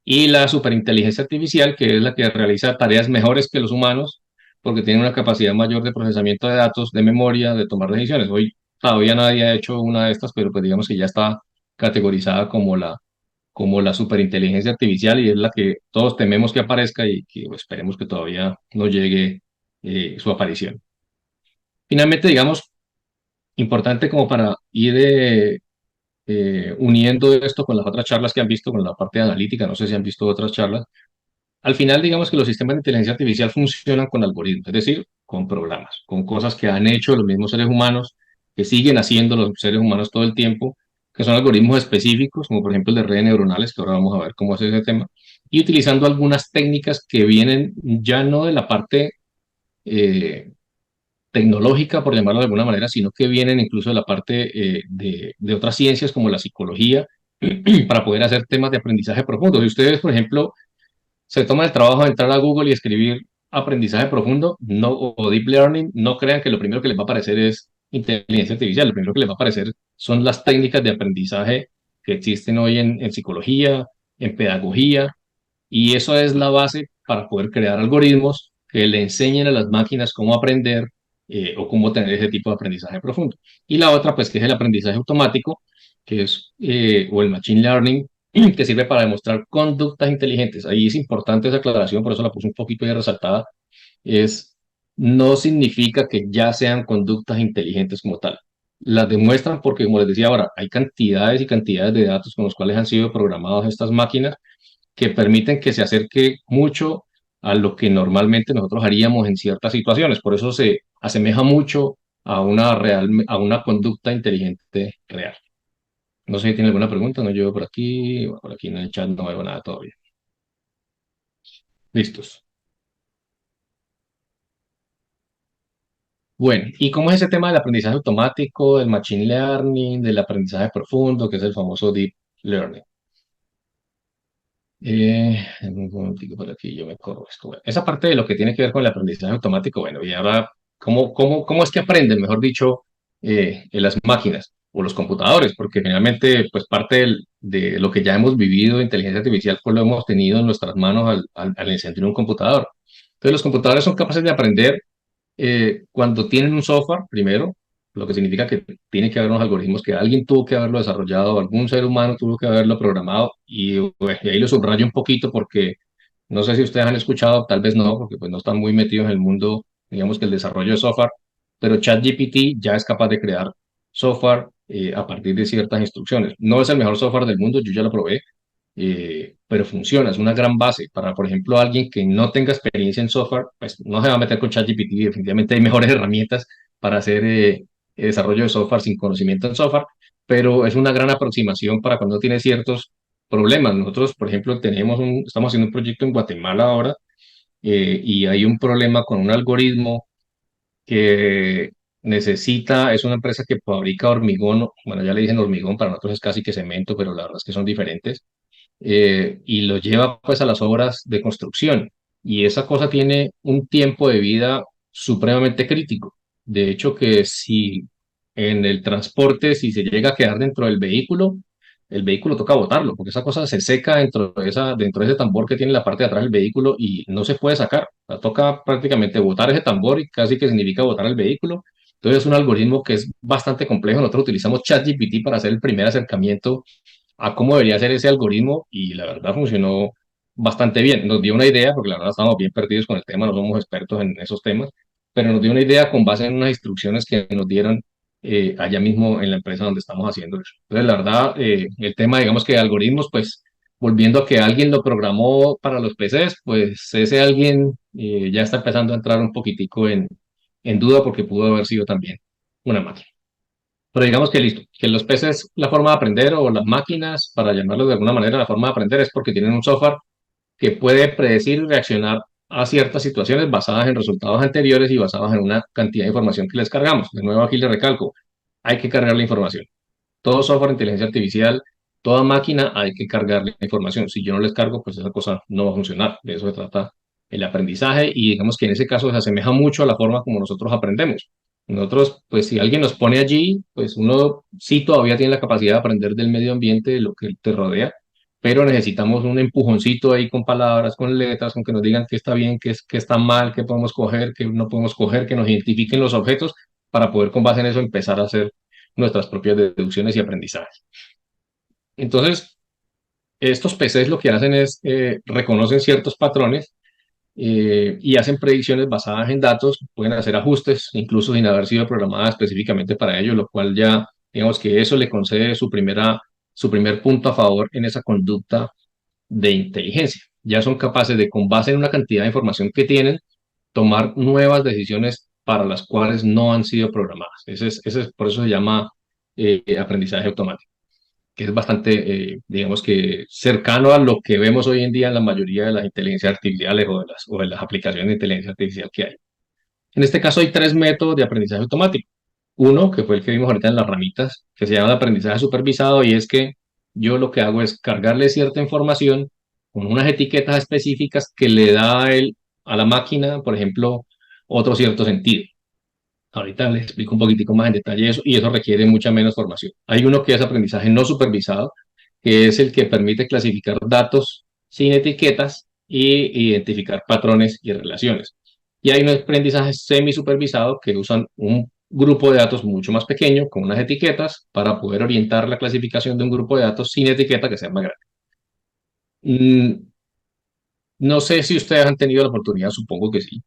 S2: Y la superinteligencia artificial, que es la que realiza tareas mejores que los humanos, porque tiene una capacidad mayor de procesamiento de datos, de memoria, de tomar decisiones. Hoy todavía nadie ha hecho una de estas, pero pues digamos que ya está categorizada como la superinteligencia artificial y es la que todos tememos que aparezca y que pues, esperemos que todavía no llegue su aparición. Finalmente, digamos, importante como para ir uniendo esto con las otras charlas que han visto, con la parte analítica, no sé si han visto otras charlas. Al final, digamos que los sistemas de inteligencia artificial funcionan con algoritmos, es decir, con programas, con cosas que han hecho los mismos seres humanos, que siguen haciendo los seres humanos todo el tiempo, que son algoritmos específicos, como por ejemplo el de redes neuronales, que ahora vamos a ver cómo es ese tema, y utilizando algunas técnicas que vienen ya no de la parte eh, tecnológica, por llamarlo de alguna manera, sino que vienen incluso de la parte de otras ciencias como la psicología, para poder hacer temas de aprendizaje profundo. Si ustedes, por ejemplo, se toman el trabajo de entrar a Google y escribir aprendizaje profundo o deep learning, no crean que lo primero que les va a aparecer es inteligencia artificial. Lo primero que les va a aparecer son las técnicas de aprendizaje que existen hoy en psicología, en pedagogía, y eso es la base para poder crear algoritmos que le enseñen a las máquinas cómo aprender o cómo tener ese tipo de aprendizaje profundo. Y la otra, pues, que es el aprendizaje automático, que es, o el machine learning, que sirve para demostrar conductas inteligentes. Ahí es importante esa aclaración, por eso la puse un poquito ahí resaltada, es, no significa que ya sean conductas inteligentes como tal. Las demuestran porque, como les decía ahora, hay cantidades y cantidades de datos con los cuales han sido programadas estas máquinas que permiten que se acerque mucho a lo que normalmente nosotros haríamos en ciertas situaciones. Por eso se asemeja mucho a una conducta inteligente real. No sé si tiene alguna pregunta, no yo por aquí, bueno, por aquí en el chat no veo nada todavía. Listos. Bueno, ¿y cómo es ese tema del aprendizaje automático, del machine learning, del aprendizaje profundo, que es el famoso deep learning? Un momentico por aquí, yo me corro esto. Bueno, esa parte de lo que tiene que ver con el aprendizaje automático, bueno, y ahora, ¿cómo es que aprenden, mejor dicho, en las máquinas o los computadores? Porque generalmente, pues parte de lo que ya hemos vivido de inteligencia artificial, pues lo hemos tenido en nuestras manos al encender un computador. Entonces, los computadores son capaces de aprender cuando tienen un software, primero, lo que significa que tiene que haber unos algoritmos que alguien tuvo que haberlo desarrollado, algún ser humano tuvo que haberlo programado, y, bueno, y ahí lo subrayo un poquito porque no sé si ustedes han escuchado, tal vez no, porque pues no están muy metidos en el mundo, digamos que el desarrollo de software, pero ChatGPT ya es capaz de crear software a partir de ciertas instrucciones. No es el mejor software del mundo, yo ya lo probé, pero funciona, es una gran base para, por ejemplo, alguien que no tenga experiencia en software, pues no se va a meter con ChatGPT, definitivamente hay mejores herramientas para hacer desarrollo de software sin conocimiento en software, pero es una gran aproximación para cuando tiene ciertos problemas. Nosotros, por ejemplo, estamos haciendo un proyecto en Guatemala ahora y hay un problema con un algoritmo que es una empresa que fabrica hormigón, bueno, ya le dicen hormigón, para nosotros es casi que cemento, pero la verdad es que son diferentes y lo lleva pues a las obras de construcción. Y esa cosa tiene un tiempo de vida supremamente crítico. De hecho, que si en el transporte, si se llega a quedar dentro del vehículo, el vehículo toca botarlo, porque esa cosa se seca dentro de ese tambor que tiene en la parte de atrás del vehículo y no se puede sacar. O sea, toca prácticamente botar ese tambor y casi que significa botar el vehículo. Entonces es un algoritmo que es bastante complejo. Nosotros utilizamos ChatGPT para hacer el primer acercamiento a cómo debería ser ese algoritmo y la verdad funcionó bastante bien. Nos dio una idea, porque la verdad estamos bien perdidos con el tema, no somos expertos en esos temas, pero nos dio una idea con base en unas instrucciones que nos dieron allá mismo en la empresa donde estamos haciendo eso. Entonces, la verdad, el tema, digamos que algoritmos, pues volviendo a que alguien lo programó para los PCs, pues ese alguien ya está empezando a entrar un poquitico en duda porque pudo haber sido también una máquina. Pero digamos que listo, que los peces, la forma de aprender o las máquinas, para llamarlo de alguna manera, la forma de aprender es porque tienen un software que puede predecir y reaccionar a ciertas situaciones basadas en resultados anteriores y basadas en una cantidad de información que les cargamos. De nuevo aquí le recalco, hay que cargar la información. Todo software de inteligencia artificial, toda máquina hay que cargarle la información. Si yo no les cargo, pues esa cosa no va a funcionar. De eso se trata el aprendizaje y digamos que en ese caso se asemeja mucho a la forma como nosotros aprendemos. Nosotros, pues si alguien nos pone allí, pues uno sí todavía tiene la capacidad de aprender del medio ambiente, de lo que te rodea, pero necesitamos un empujoncito ahí con palabras, con letras, con que nos digan qué está bien, qué está mal, qué podemos coger, qué no podemos coger, que nos identifiquen los objetos para poder con base en eso empezar a hacer nuestras propias deducciones y aprendizajes. Entonces, estos PCs lo que hacen es reconocen ciertos patrones y hacen predicciones basadas en datos, pueden hacer ajustes, incluso sin haber sido programadas específicamente para ello, lo cual ya, digamos que eso le concede su primer punto a favor en esa conducta de inteligencia. Ya son capaces de, con base en una cantidad de información que tienen, tomar nuevas decisiones para las cuales no han sido programadas. Por eso se llama aprendizaje automático, que es bastante, digamos que cercano a lo que vemos hoy en día en la mayoría de las inteligencias artificiales o de las aplicaciones de inteligencia artificial que hay. En este caso hay tres métodos de aprendizaje automático. Uno, que fue el que vimos ahorita en las ramitas, que se llama de aprendizaje supervisado, y es que yo lo que hago es cargarle cierta información con unas etiquetas específicas que le da a la máquina, por ejemplo, otro cierto sentido. Ahorita les explico un poquitico más en detalle eso, y eso requiere mucha menos formación. Hay uno que es aprendizaje no supervisado, que es el que permite clasificar datos sin etiquetas y identificar patrones y relaciones. Y hay un aprendizaje semi-supervisado que usan un grupo de datos mucho más pequeño con unas etiquetas para poder orientar la clasificación de un grupo de datos sin etiqueta que sea más grande. No sé si ustedes han tenido la oportunidad, supongo que sí.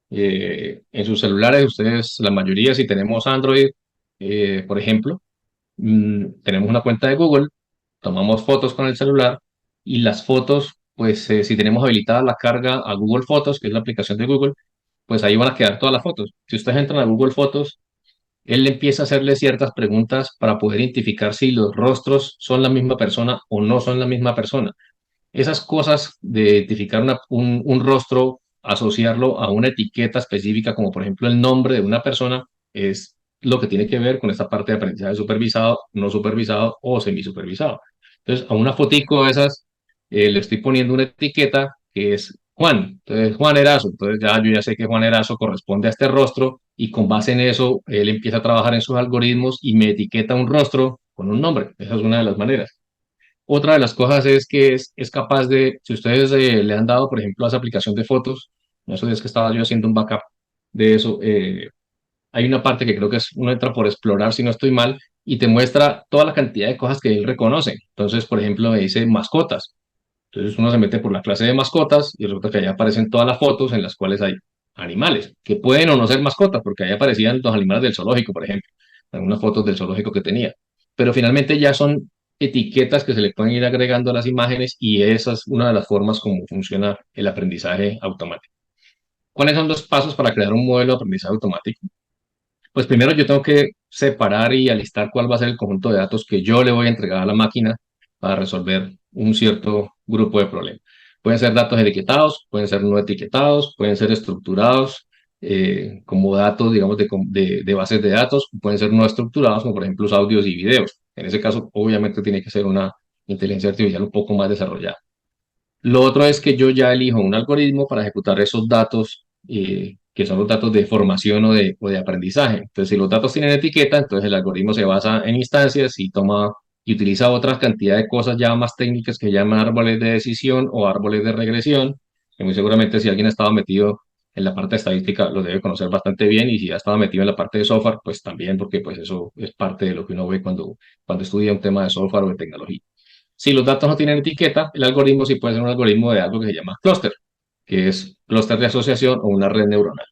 S2: En sus celulares, ustedes, la mayoría, si tenemos Android, por ejemplo, tenemos una cuenta de Google, tomamos fotos con el celular y las fotos, pues si tenemos habilitada la carga a Google Fotos, que es la aplicación de Google, pues ahí van a quedar todas las fotos. Si ustedes entran a Google Fotos, él empieza a hacerle ciertas preguntas para poder identificar si los rostros son la misma persona o no son la misma persona. Esas cosas de identificar un rostro, asociarlo a una etiqueta específica, como por ejemplo el nombre de una persona, es lo que tiene que ver con esta parte de aprendizaje supervisado, no supervisado o semisupervisado. Entonces, a una fotico de esas le estoy poniendo una etiqueta que es Juan. Entonces, Juan Erazo. Entonces, yo ya sé que Juan Erazo corresponde a este rostro y con base en eso, él empieza a trabajar en sus algoritmos y me etiqueta un rostro con un nombre. Esa es una de las maneras. Otra de las cosas es que es capaz de, si ustedes le han dado, por ejemplo, a esa aplicación de fotos, no sé, es que estaba yo haciendo un backup de eso, hay una parte que creo que es, uno entra por explorar, si no estoy mal, y te muestra toda la cantidad de cosas que él reconoce. Entonces, por ejemplo, me dice mascotas. Entonces uno se mete por la clase de mascotas y resulta que ahí aparecen todas las fotos en las cuales hay animales, que pueden o no ser mascotas, porque ahí aparecían los animales del zoológico, por ejemplo, algunas fotos del zoológico que tenía. Pero finalmente ya son etiquetas que se le pueden ir agregando a las imágenes y esa es una de las formas como funciona el aprendizaje automático. ¿Cuáles son los pasos para crear un modelo de aprendizaje automático? Pues primero yo tengo que separar y alistar cuál va a ser el conjunto de datos que yo le voy a entregar a la máquina para resolver un cierto grupo de problemas. Pueden ser datos etiquetados, pueden ser no etiquetados, pueden ser estructurados como datos, digamos, de bases de datos, pueden ser no estructurados, como por ejemplo los audios y videos. En ese caso, obviamente, tiene que ser una inteligencia artificial un poco más desarrollada. Lo otro es que yo ya elijo un algoritmo para ejecutar esos datos, que son los datos de formación o de aprendizaje. Entonces, si los datos tienen etiqueta, entonces el algoritmo se basa en instancias y toma y utiliza otras cantidad de cosas ya más técnicas que llaman árboles de decisión o árboles de regresión, que muy seguramente si alguien ha estado metido en la parte de estadística lo debe conocer bastante bien, y si ha estado metido en la parte de software, pues también, porque pues eso es parte de lo que uno ve cuando estudia un tema de software o de tecnología. Si los datos no tienen etiqueta, el algoritmo sí puede ser un algoritmo de algo que se llama clúster, que es clúster de asociación o una red neuronal.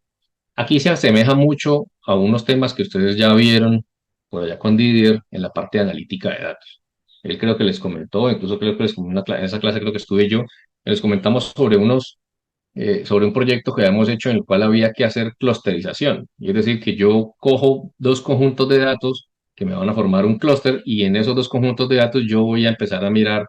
S2: Aquí se asemeja mucho a unos temas que ustedes ya vieron por allá con Didier en la parte de analítica de datos. Él creo que les comentó, incluso creo que en esa clase creo que estuve yo, les comentamos sobre un proyecto que habíamos hecho en el cual había que hacer clusterización. Y es decir, que yo cojo dos conjuntos de datos que me van a formar un clúster y en esos dos conjuntos de datos yo voy a empezar a mirar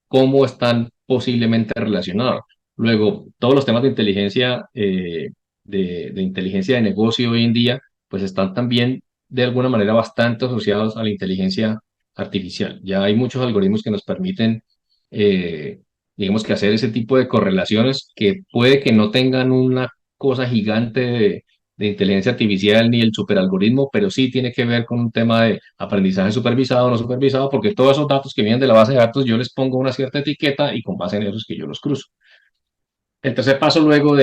S2: cómo están posiblemente relacionados. Luego, todos los temas de inteligencia, de inteligencia de negocio hoy en día, pues están también de alguna manera bastante asociados a la inteligencia artificial. Ya hay muchos algoritmos que nos permiten eh, digamos que hacer ese tipo de correlaciones que puede que no tengan una cosa gigante de inteligencia artificial ni el superalgoritmo, pero sí tiene que ver con un tema de aprendizaje supervisado o no supervisado, porque todos esos datos que vienen de la base de datos yo les pongo una cierta etiqueta y con base en eso es que yo los cruzo. El tercer paso luego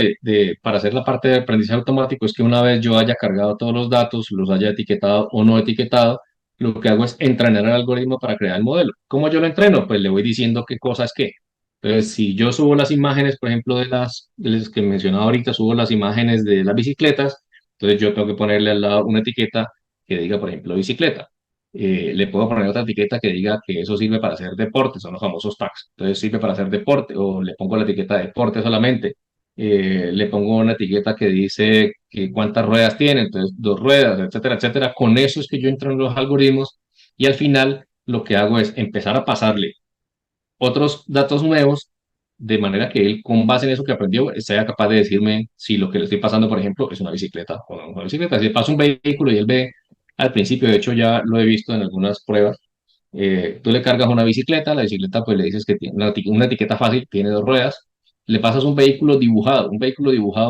S2: para hacer la parte de aprendizaje automático es que una vez yo haya cargado todos los datos, los haya etiquetado o no etiquetado, lo que hago es entrenar el algoritmo para crear el modelo. ¿Cómo yo lo entreno? Pues le voy diciendo qué cosa es qué. Entonces, si yo subo las imágenes, por ejemplo, de las que mencionaba ahorita, subo las imágenes de las bicicletas, entonces yo tengo que ponerle al lado una etiqueta que diga, por ejemplo, bicicleta. Le puedo poner otra etiqueta que diga que eso sirve para hacer deporte, son los famosos tags. Entonces sirve para hacer deporte, o le pongo la etiqueta de deporte solamente. Le pongo una etiqueta que dice que cuántas ruedas tiene, entonces dos ruedas, etcétera, etcétera. Con eso es que yo entro en los algoritmos y al final lo que hago es empezar a pasarle otros datos nuevos de manera que él, con base en eso que aprendió, sea capaz de decirme si lo que le estoy pasando, por ejemplo, es una bicicleta o no es una bicicleta. Si le paso un vehículo y él ve al principio, de hecho ya lo he visto en algunas pruebas, Tú le cargas una bicicleta, la bicicleta pues le dices que tiene una etiqueta fácil, tiene dos ruedas, le pasas un vehículo dibujado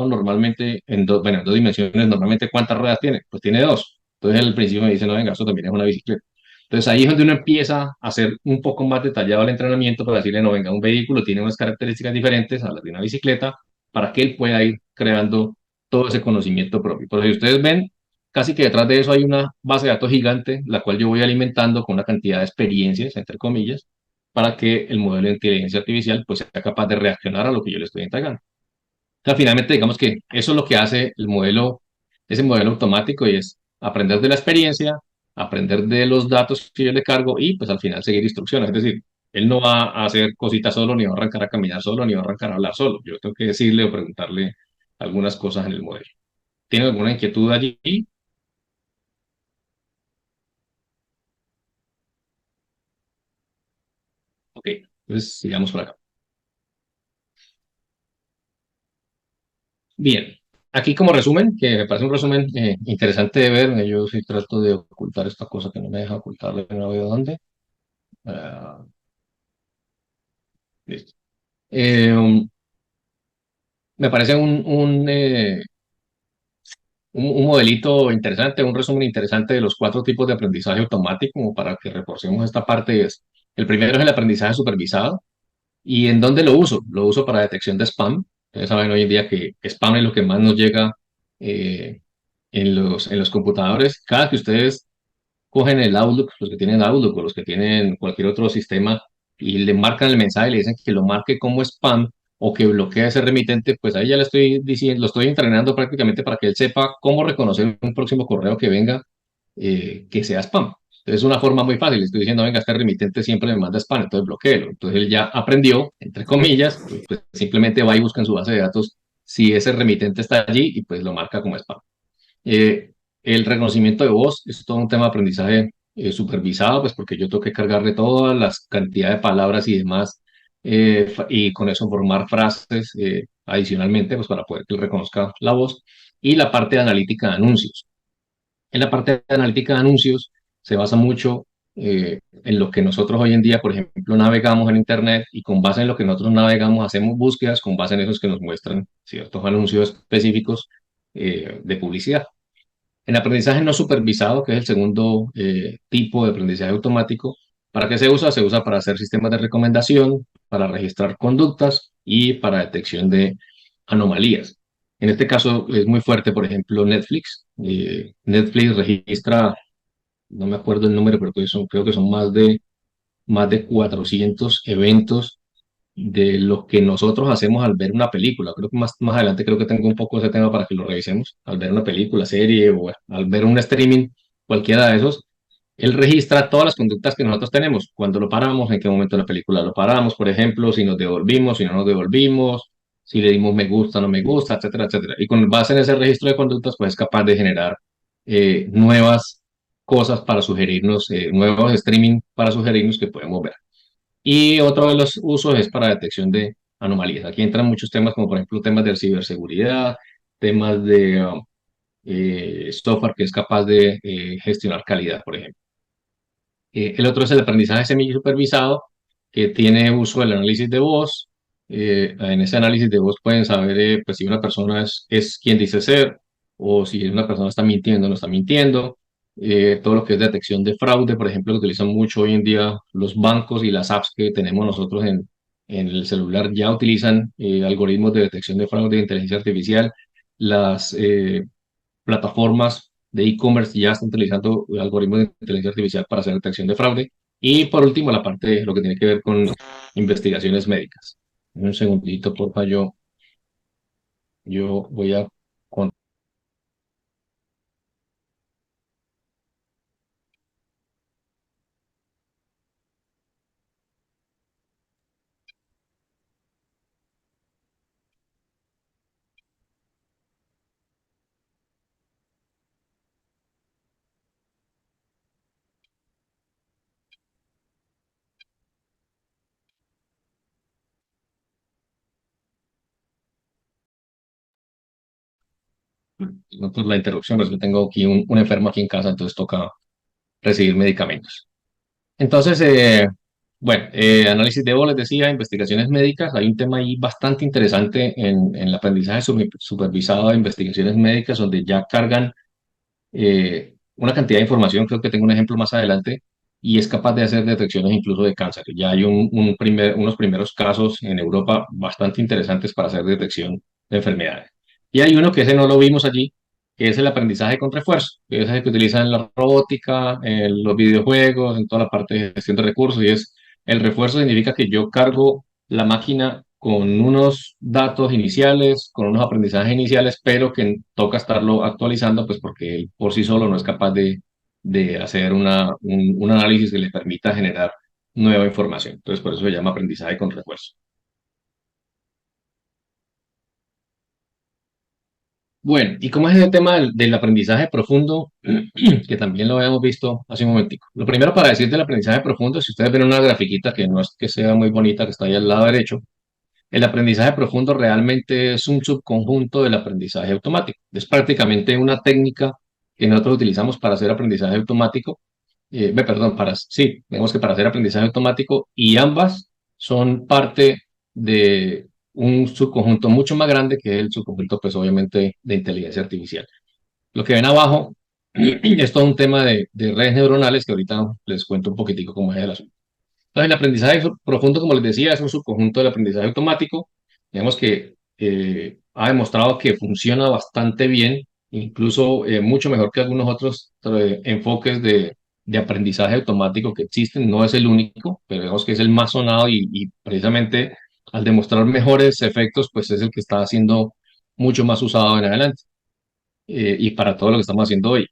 S2: normalmente bueno, en dos dimensiones, normalmente ¿cuántas ruedas tiene? Pues tiene dos. Entonces al principio me dice, no, venga, esto también es una bicicleta. Entonces ahí es donde uno empieza a hacer un poco más detallado el entrenamiento para decirle, no, venga, un vehículo tiene unas características diferentes a las de una bicicleta para que él pueda ir creando todo ese conocimiento propio. Por si ustedes ven, casi que detrás de eso hay una base de datos gigante, la cual yo voy alimentando con una cantidad de experiencias, entre comillas, para que el modelo de inteligencia artificial pues, sea capaz de reaccionar a lo que yo le estoy entregando. O sea, finalmente, digamos que eso es lo que hace el modelo, ese modelo automático, y es aprender de la experiencia, aprender de los datos que yo le cargo y pues al final seguir instrucciones. Es decir, él no va a hacer cositas solo, ni va a arrancar a caminar solo, ni va a arrancar a hablar solo. Yo tengo que decirle o preguntarle algunas cosas en el modelo. ¿Tiene alguna inquietud allí? Ok, entonces sigamos por acá. Bien, aquí como resumen, que me parece un resumen interesante de ver, yo sí trato de ocultar esta cosa que no me deja ocultarle, no veo dónde. Ah, listo. Me parece un modelito interesante, un resumen interesante de los cuatro tipos de aprendizaje automático, como para que reforcemos esta parte. El primero es el aprendizaje supervisado. ¿Y en dónde lo uso? Lo uso para detección de spam. Ustedes saben hoy en día que spam es lo que más nos llega eh, en los computadores. Cada que ustedes cogen el Outlook, los que tienen Outlook o los que tienen cualquier otro sistema y le marcan el mensaje y le dicen que lo marque como spam o que bloquee ese remitente, pues ahí ya le estoy diciendo, lo estoy entrenando prácticamente para que él sepa cómo reconocer un próximo correo que venga que sea spam. Entonces es una forma muy fácil, le estoy diciendo, venga, este remitente siempre me manda spam, entonces bloqueelo. Entonces él ya aprendió, entre comillas, pues simplemente va y busca en su base de datos si ese remitente está allí y pues lo marca como spam. Eh, el reconocimiento de voz es todo un tema de aprendizaje supervisado, pues porque yo tengo que cargarle todas las cantidades de palabras y demás, y con eso formar frases adicionalmente, pues para poder que él reconozca la voz. Y la parte de analítica de anuncios. En la parte de analítica de anuncios se basa mucho en lo que nosotros hoy en día, por ejemplo, navegamos en Internet y con base en lo que nosotros navegamos hacemos búsquedas con base en esos que nos muestran ciertos anuncios específicos de publicidad. En aprendizaje no supervisado, que es el segundo tipo de aprendizaje automático, ¿para qué se usa? Se usa para hacer sistemas de recomendación, para registrar conductas y para detección de anomalías. En este caso es muy fuerte, por ejemplo, Netflix. Netflix registra, no me acuerdo el número, pero creo que son más de 400 eventos de lo que nosotros hacemos al ver una película. Creo que más adelante creo que tengo un poco ese tema para que lo revisemos. Al ver una película, serie o al ver un streaming, cualquiera de esos, él registra todas las conductas que nosotros tenemos. Cuando lo paramos, en qué momento de la película lo paramos, por ejemplo, si nos devolvimos, si no nos devolvimos, si le dimos me gusta, no me gusta, etcétera, etcétera. Y con base en ese registro de conductas, pues es capaz de generar nuevas cosas para sugerirnos, nuevos streaming para sugerirnos que podemos ver. Y otro de los usos es para detección de anomalías. Aquí entran muchos temas como por ejemplo temas de ciberseguridad, temas de software que es capaz de gestionar calidad, por ejemplo. El otro es el aprendizaje semi-supervisado, que tiene uso del análisis de voz. En ese análisis de voz pueden saber pues, si una persona es quien dice ser o si una persona está mintiendo o no está mintiendo. Todo lo que es detección de fraude, por ejemplo, que utilizan mucho hoy en día los bancos y las apps que tenemos nosotros en el celular, ya utilizan algoritmos de detección de fraude de inteligencia artificial. Las plataformas de e-commerce ya están utilizando algoritmos de inteligencia artificial para hacer detección de fraude. Y por último, la parte de lo que tiene que ver con investigaciones médicas. Un segundito, porfa, yo voy a no, pues, la interrupción, pues yo tengo aquí un enfermo aquí en casa, entonces toca recibir medicamentos. Entonces, bueno, análisis de voz, les decía, investigaciones médicas. Hay un tema ahí bastante interesante en el aprendizaje supervisado de investigaciones médicas, donde ya cargan una cantidad de información. Creo que tengo un ejemplo más adelante, y es capaz de hacer detecciones incluso de cáncer. Ya hay unos primeros casos en Europa bastante interesantes para hacer detección de enfermedades. Y hay uno que ese no lo vimos allí, que es el aprendizaje con refuerzo, que es el que utilizan en la robótica, en los videojuegos, en toda la parte de gestión de recursos. Y es el refuerzo significa que yo cargo la máquina con unos datos iniciales, con unos aprendizajes iniciales, pero que toca estarlo actualizando, pues porque él por sí solo no es capaz de hacer un análisis que le permita generar nueva información. Entonces, por eso se llama aprendizaje con refuerzo. Bueno, ¿y cómo es el tema del aprendizaje profundo? Que también lo habíamos visto hace un momentico. Lo primero para decir del aprendizaje profundo, si ustedes ven una grafiquita que no es que sea muy bonita, que está ahí al lado derecho, el aprendizaje profundo realmente es un subconjunto del aprendizaje automático. Es prácticamente una técnica que nosotros utilizamos para hacer aprendizaje automático. Perdón, sí, vemos que para hacer aprendizaje automático, y ambas son parte de un subconjunto mucho más grande, que es el subconjunto, pues obviamente, de inteligencia artificial. Lo que ven abajo es todo un tema de redes neuronales, que ahorita les cuento un poquitico cómo es el asunto. Entonces, el aprendizaje profundo, como les decía, es un subconjunto del aprendizaje automático. Digamos que ha demostrado que funciona bastante bien, incluso mucho mejor que algunos otros enfoques de aprendizaje automático que existen. No es el único, pero digamos que es el más sonado, y precisamente al demostrar mejores efectos, pues es el que está siendo mucho más usado en adelante, y para todo lo que estamos haciendo hoy.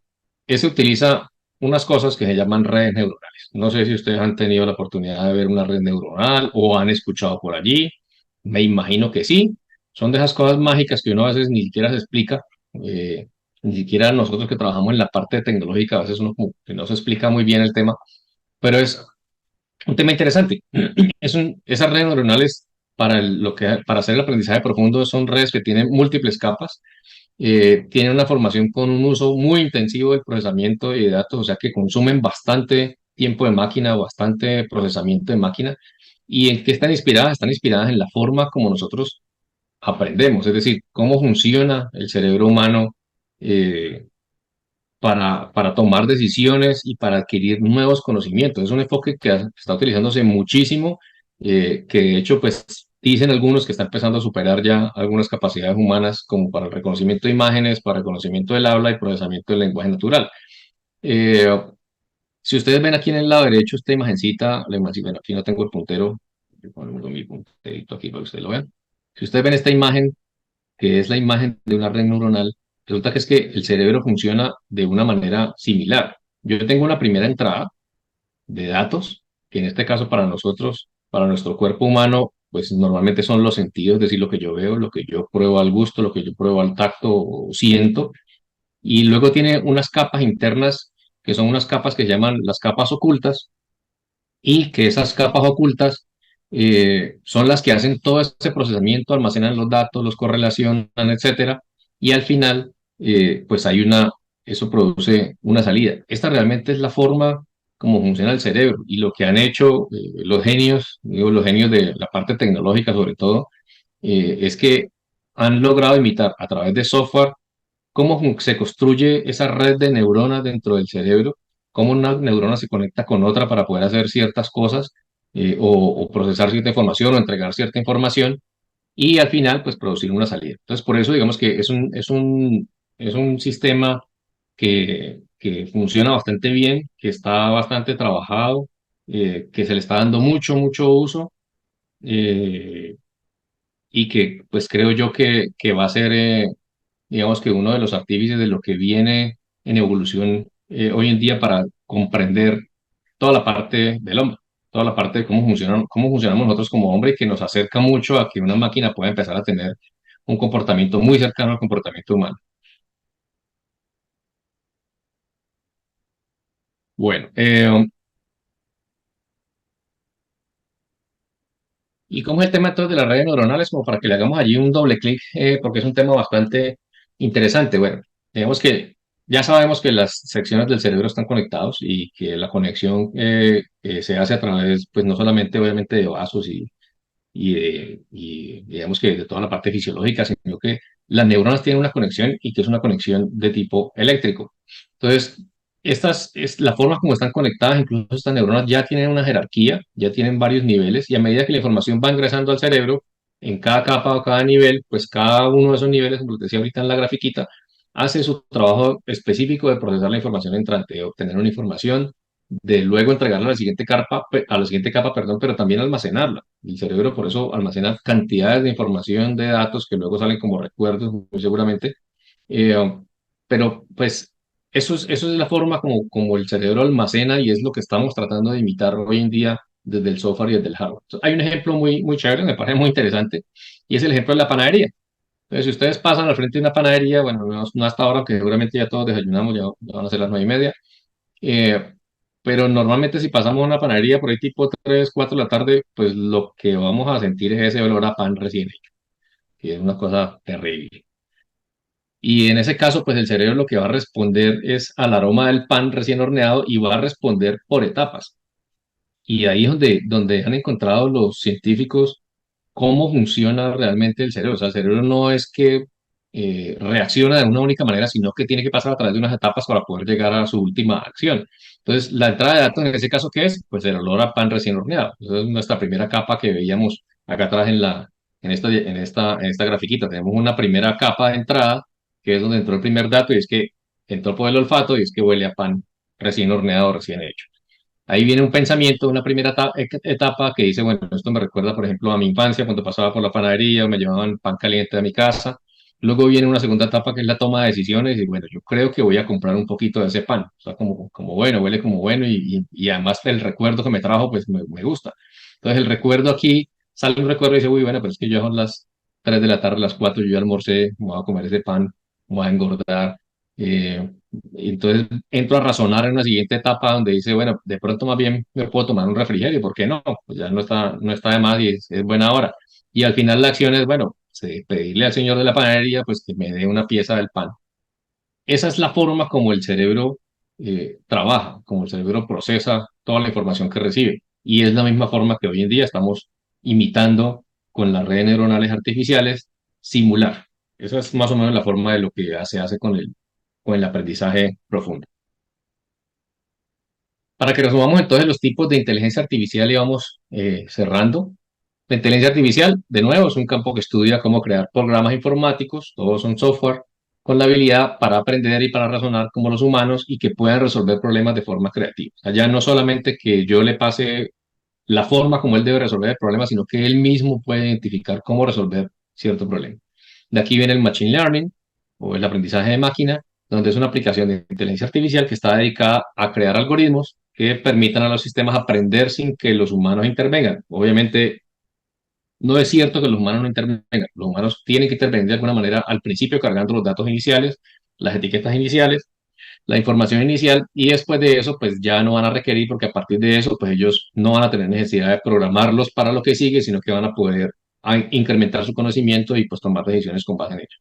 S2: Se utiliza unas cosas que se llaman redes neuronales. No sé si ustedes han tenido la oportunidad de ver una red neuronal o han escuchado por allí. Me imagino que sí. Son de esas cosas mágicas que uno a veces ni siquiera se explica. eh, Ni siquiera nosotros que trabajamos en la parte tecnológica, a veces uno como que no se explica muy bien el tema, pero es un tema interesante. Esas redes neuronales para hacer el aprendizaje profundo son redes que tienen múltiples capas, tienen una formación con un uso muy intensivo del procesamiento de datos, o sea que consumen bastante tiempo de máquina, bastante procesamiento de máquina. ¿Y en qué están inspiradas? Están inspiradas en la forma como nosotros aprendemos, es decir, cómo funciona el cerebro humano, eh, para tomar decisiones y para adquirir nuevos conocimientos. Es un enfoque que está utilizándose muchísimo, que de hecho, pues dicen algunos que está empezando a superar ya algunas capacidades humanas, como para el reconocimiento de imágenes, para el reconocimiento del habla y procesamiento del lenguaje natural. Eh, si ustedes ven aquí en el lado derecho esta imagencita, bueno, aquí no tengo el puntero, yo pongo mi punterito aquí para que ustedes lo vean. Si ustedes ven esta imagen, que es la imagen de una red neuronal, resulta que es que el cerebro funciona de una manera similar. Yo tengo una primera entrada de datos, que en este caso para nosotros, para nuestro cuerpo humano, pues normalmente son los sentidos, es decir, lo que yo veo, lo que yo pruebo al gusto, lo que yo pruebo al tacto o siento. Y luego tiene unas capas internas, que son unas capas que se llaman las capas ocultas, y que esas capas ocultas son las que hacen todo ese procesamiento, almacenan los datos, los correlacionan, etcétera, y al final, pues eso produce una salida. Esta realmente es la forma como funciona el cerebro, y lo que han hecho los genios, digo, los genios de la parte tecnológica sobre todo, es que han logrado imitar a través de software cómo se construye esa red de neuronas dentro del cerebro, cómo una neurona se conecta con otra para poder hacer ciertas cosas, o procesar cierta información o entregar cierta información, y al final pues producir una salida. Entonces por eso digamos que es un sistema que funciona bastante bien, que está bastante trabajado, que se le está dando mucho, mucho uso, eh, y que pues creo yo que va a ser, digamos que uno de los artífices de lo que viene en evolución hoy en día, para comprender toda la parte del hombre, toda la parte de cómo funcionamos nosotros como hombre, y que nos acerca mucho a que una máquina pueda empezar a tener un comportamiento muy cercano al comportamiento humano. Bueno, ¿y cómo es el tema entonces de las redes neuronales? Como para que le hagamos allí un doble clic, porque es un tema bastante interesante. Bueno, digamos que ya sabemos que las secciones del cerebro están conectados y que la conexión se hace a través, pues no solamente obviamente de vasos y digamos que de toda la parte fisiológica, sino que las neuronas tienen una conexión y que es una conexión de tipo eléctrico. Entonces, estas es la forma como están conectadas, incluso estas neuronas ya tienen una jerarquía, ya tienen varios niveles y a medida que la información va ingresando al cerebro, en cada capa o cada nivel, pues cada uno de esos niveles, como te decía ahorita en la grafiquita, hace su trabajo específico de procesar la información entrante, de obtener una información, de luego entregarla a la siguiente capa, perdón, pero también almacenarla. El cerebro por eso almacena cantidades de información, de datos que luego salen como recuerdos, muy seguramente. Eh, pero pues eso es la forma como el cerebro almacena y es lo que estamos tratando de imitar hoy en día desde el software y desde el hardware. Entonces, hay un ejemplo muy chévere, me parece muy interesante, y es el ejemplo de la panadería. Entonces, si ustedes pasan al frente de una panadería, bueno, no hasta ahora, que seguramente ya todos desayunamos, ya van a ser las 9:30, eh, pero normalmente si pasamos a una panadería por ahí tipo 3 4 de la tarde, pues lo que vamos a sentir es ese olor a pan recién hecho, que es una cosa terrible. Y en ese caso, pues el cerebro lo que va a responder es al aroma del pan recién horneado y va a responder por etapas. Y ahí es donde han encontrado los científicos cómo funciona realmente el cerebro. O sea, el cerebro no es que reacciona de una única manera, sino que tiene que pasar a través de unas etapas para poder llegar a su última acción. Entonces, la entrada de datos en ese caso, ¿qué es? Pues el olor a pan recién horneado. Esa es nuestra primera capa que veíamos acá atrás en esta grafiquita. Tenemos una primera capa de entrada, que es donde entró el primer dato, y es que entró por el olfato, y es que huele a pan recién horneado, recién hecho. Ahí viene un pensamiento, una primera etapa que dice, bueno, esto me recuerda, por ejemplo, a mi infancia, cuando pasaba por la panadería o me llevaban pan caliente a mi casa. Luego viene una segunda etapa que es la toma de decisiones y bueno, yo creo que voy a comprar un poquito de ese pan. O sea, como bueno, huele como bueno y además el recuerdo que me trajo, pues me gusta. Entonces el recuerdo aquí, sale un recuerdo y dice, uy, bueno, pero es que yo son las 3 de la tarde, las 4 yo ya almorcé, me voy a comer ese pan, me voy a engordar. Eh, y entonces entro a razonar en una siguiente etapa donde dice, bueno, de pronto más bien me puedo tomar un refrigerio, ¿por qué no? Pues ya no está de más y es buena hora. Y al final la acción es, bueno, pedirle al señor de la panadería pues que me dé una pieza del pan. Esa es la forma como el cerebro trabaja, como el cerebro procesa toda la información que recibe. Y es la misma forma que hoy en día estamos imitando con las redes neuronales artificiales, simular. Esa es más o menos la forma de lo que se hace con el aprendizaje profundo. Para que resumamos entonces los tipos de inteligencia artificial y vamos cerrando. La inteligencia artificial, de nuevo, es un campo que estudia cómo crear programas informáticos, todos son software, con la habilidad para aprender y para razonar como los humanos y que puedan resolver problemas de forma creativa. Allá no solamente que yo le pase la forma como él debe resolver el problema, sino que él mismo puede identificar cómo resolver cierto problema. De aquí viene el Machine Learning o el aprendizaje de máquina, donde es una aplicación de inteligencia artificial que está dedicada a crear algoritmos que permitan a los sistemas aprender sin que los humanos intervengan. Obviamente, no es cierto que los humanos no intervengan. Los humanos tienen que intervenir de alguna manera al principio cargando los datos iniciales, las etiquetas iniciales, la información inicial y después de eso pues ya no van a requerir porque a partir de eso pues ellos no van a tener necesidad de programarlos para lo que sigue, sino que van a poder incrementar su conocimiento y pues tomar decisiones con base en ello.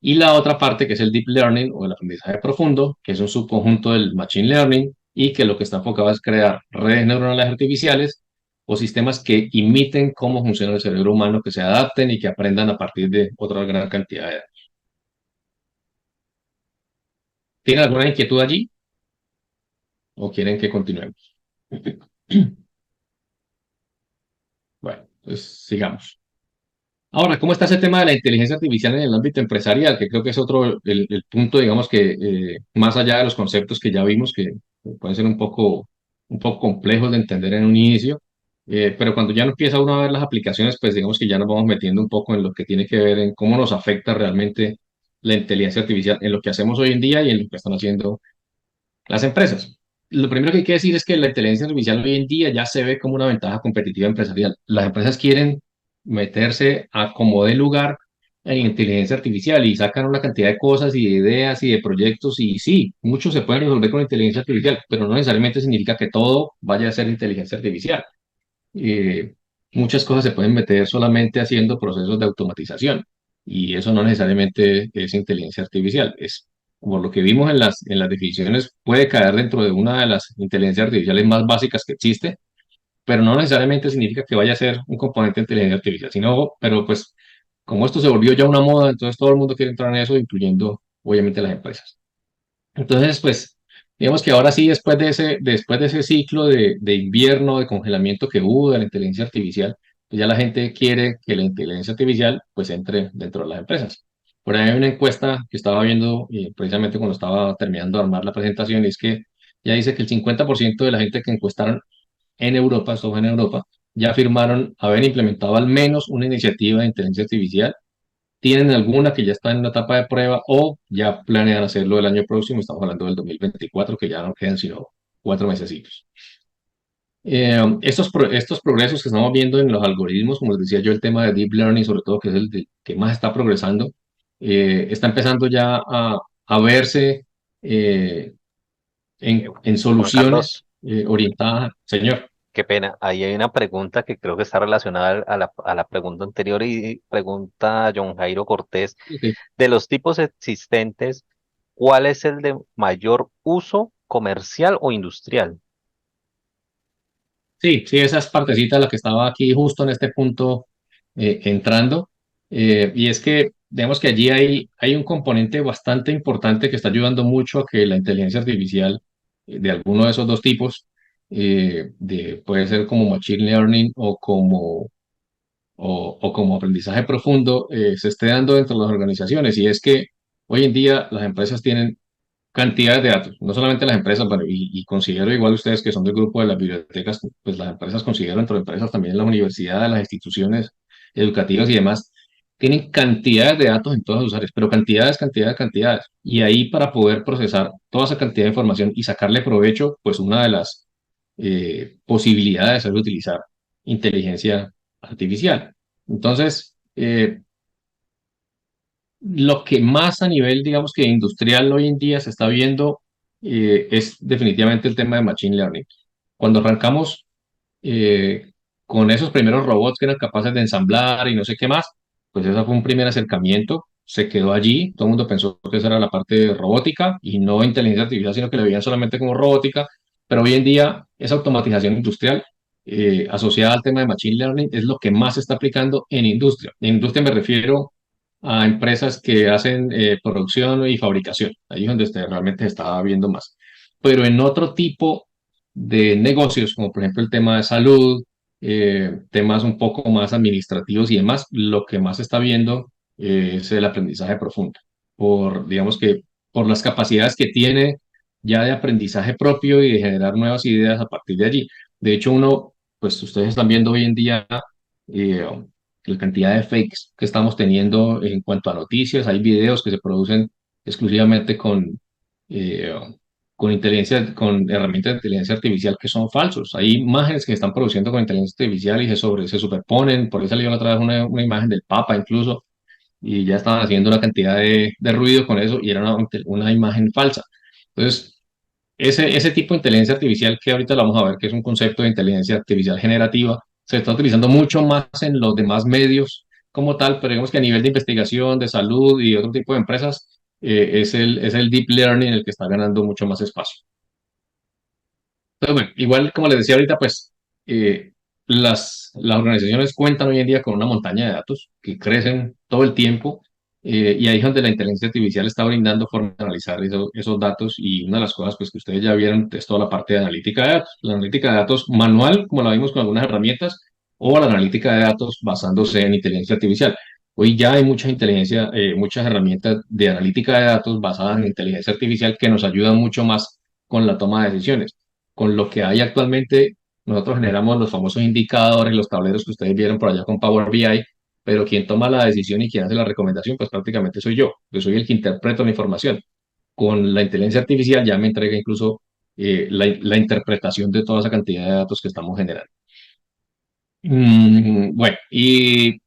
S2: Y la otra parte que es el Deep Learning o el aprendizaje profundo, que es un subconjunto del Machine Learning y que lo que está enfocado es crear redes neuronales artificiales o sistemas que imiten cómo funciona el cerebro humano, que se adapten y que aprendan a partir de otra gran cantidad de datos. ¿Tienen alguna inquietud allí o quieren que continuemos? Bueno, pues sigamos. Ahora, ¿cómo está ese tema de la inteligencia artificial en el ámbito empresarial? Que creo que es otro, el punto, digamos que más allá de los conceptos que ya vimos, que pueden ser un poco complejos de entender en un inicio, pero cuando ya no empieza uno a ver las aplicaciones, pues digamos que ya nos vamos metiendo un poco en lo que tiene que ver en cómo nos afecta realmente la inteligencia artificial en lo que hacemos hoy en día y en lo que están haciendo las empresas. Lo primero que hay que decir es que la inteligencia artificial hoy en día ya se ve como una ventaja competitiva empresarial. Las empresas quieren meterse a como de lugar en inteligencia artificial y sacan una cantidad de cosas y de ideas y de proyectos y sí, muchos se pueden resolver con inteligencia artificial, pero no necesariamente significa que todo vaya a ser inteligencia artificial. Eh, Muchas cosas se pueden meter solamente haciendo procesos de automatización y eso no necesariamente es inteligencia artificial, es como lo que vimos en las definiciones, puede caer dentro de una de las inteligencias artificiales más básicas que existe, pero no necesariamente significa que vaya a ser un componente de inteligencia artificial, sino, pero pues como esto se volvió ya una moda, entonces todo el mundo quiere entrar en eso, incluyendo obviamente las empresas. Entonces, pues, digamos que ahora sí, después de ese ciclo de invierno, de congelamiento que hubo de la inteligencia artificial, pues ya la gente quiere que la inteligencia artificial pues entre dentro de las empresas. Por ahí hay una encuesta que estaba viendo precisamente cuando estaba terminando de armar la presentación, y es que ya dice que el 50% de la gente que encuestaron en Europa, esto fue en Europa, ya afirmaron haber implementado al menos una iniciativa de inteligencia artificial. ¿Tienen alguna que ya está en una etapa de prueba o ya planean hacerlo el año próximo? Estamos hablando del 2024, que ya no quedan sino 4 mesecitos. Estos progresos que estamos viendo en los algoritmos, como les decía yo, el tema de Deep Learning, sobre todo, que es que más está progresando, está empezando ya a verse en
S1: Juan
S2: soluciones
S1: Carlos,
S2: orientadas. Señor.
S1: qué pena. Ahí hay una pregunta que creo que está relacionada a la pregunta anterior y pregunta John Jairo Cortés.
S2: Ok.
S1: De los tipos existentes, ¿cuál es el de mayor uso comercial o industrial?
S2: Sí, sí, esa es partecita de la que estaba aquí justo en este punto entrando. Y es que, digamos que allí hay un componente bastante importante que está ayudando mucho a que la inteligencia artificial de alguno de esos dos tipos, puede ser como machine learning o como aprendizaje profundo, se esté dando dentro de las organizaciones. Y es que hoy en día las empresas tienen cantidades de datos, no solamente las empresas, bueno, y considero igual ustedes que son del grupo de las bibliotecas, pues las empresas considero dentro de empresas también las universidades, las instituciones educativas y demás, tienen cantidades de datos en todas sus áreas, pero cantidades, cantidades, cantidades. Y ahí para poder procesar toda esa cantidad de información y sacarle provecho, pues una de las posibilidades es utilizar inteligencia artificial. Entonces, lo que más a nivel, digamos que industrial hoy en día se está viendo es definitivamente el tema de Machine Learning. Cuando arrancamos eh, con esos primeros robots que eran capaces de ensamblar y no sé qué más, pues ese fue un primer acercamiento, se quedó allí, todo el mundo pensó que esa era la parte de robótica y no inteligencia artificial, sino que le veían solamente como robótica, pero hoy en día esa automatización industrial asociada al tema de Machine Learning es lo que más se está aplicando en industria. En industria me refiero a empresas que hacen producción y fabricación, ahí es donde realmente se está viendo más. Pero en otro tipo de negocios, como por ejemplo el tema de salud, temas un poco más administrativos y demás, lo que más se está viendo es el aprendizaje profundo, digamos que, por las capacidades que tiene ya de aprendizaje propio y de generar nuevas ideas a partir de allí. De hecho, pues ustedes están viendo hoy en día eh, la cantidad de fakes que estamos teniendo en cuanto a noticias. Hay videos que se producen exclusivamente eh, con herramientas de inteligencia artificial que son falsos. Hay imágenes que están produciendo con inteligencia artificial y se superponen. Por ahí salió otra vez una imagen del Papa incluso, y ya estaban haciendo una cantidad de ruido con eso y era una imagen falsa. Entonces, ese tipo de inteligencia artificial que ahorita lo vamos a ver, que es un concepto de inteligencia artificial generativa, se está utilizando mucho más en los demás medios como tal, pero digamos que a nivel de investigación, de salud y otro tipo de empresas, es el deep learning el que está ganando mucho más espacio. Entonces, bueno, igual como les decía ahorita, pues las organizaciones cuentan hoy en día con una montaña de datos que crecen todo el tiempo, y ahí es donde la inteligencia artificial está brindando forma de analizar esos datos, y una de las cosas pues, que ustedes ya vieron es toda la parte de analítica de datos. La analítica de datos manual, como la vimos con algunas herramientas, o la analítica de datos basándose en inteligencia artificial. Hoy ya hay muchas herramientas de analítica de datos basadas en inteligencia artificial que nos ayudan mucho más con la toma de decisiones. Con lo que hay actualmente, nosotros generamos los famosos indicadores, los tableros que ustedes vieron por allá con Power BI, pero quien toma la decisión y quien hace la recomendación, pues prácticamente soy yo. Yo soy el que interpreto la información. Con la inteligencia artificial ya me entrega incluso la interpretación de toda esa cantidad de datos que estamos generando. Bueno, y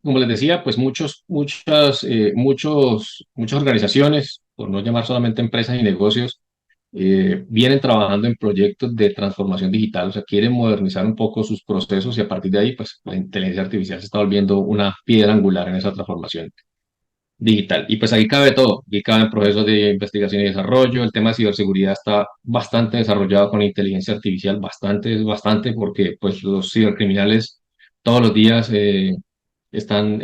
S2: como les decía, pues muchas organizaciones, por no llamar solamente empresas y negocios, vienen trabajando en proyectos de transformación digital, o sea, quieren modernizar un poco sus procesos, y a partir de ahí, pues la inteligencia artificial se está volviendo una piedra angular en esa transformación. digital. Y pues ahí cabe todo, aquí caben procesos de investigación y desarrollo, el tema de ciberseguridad está bastante desarrollado con la inteligencia artificial, bastante, porque pues los cibercriminales todos los días están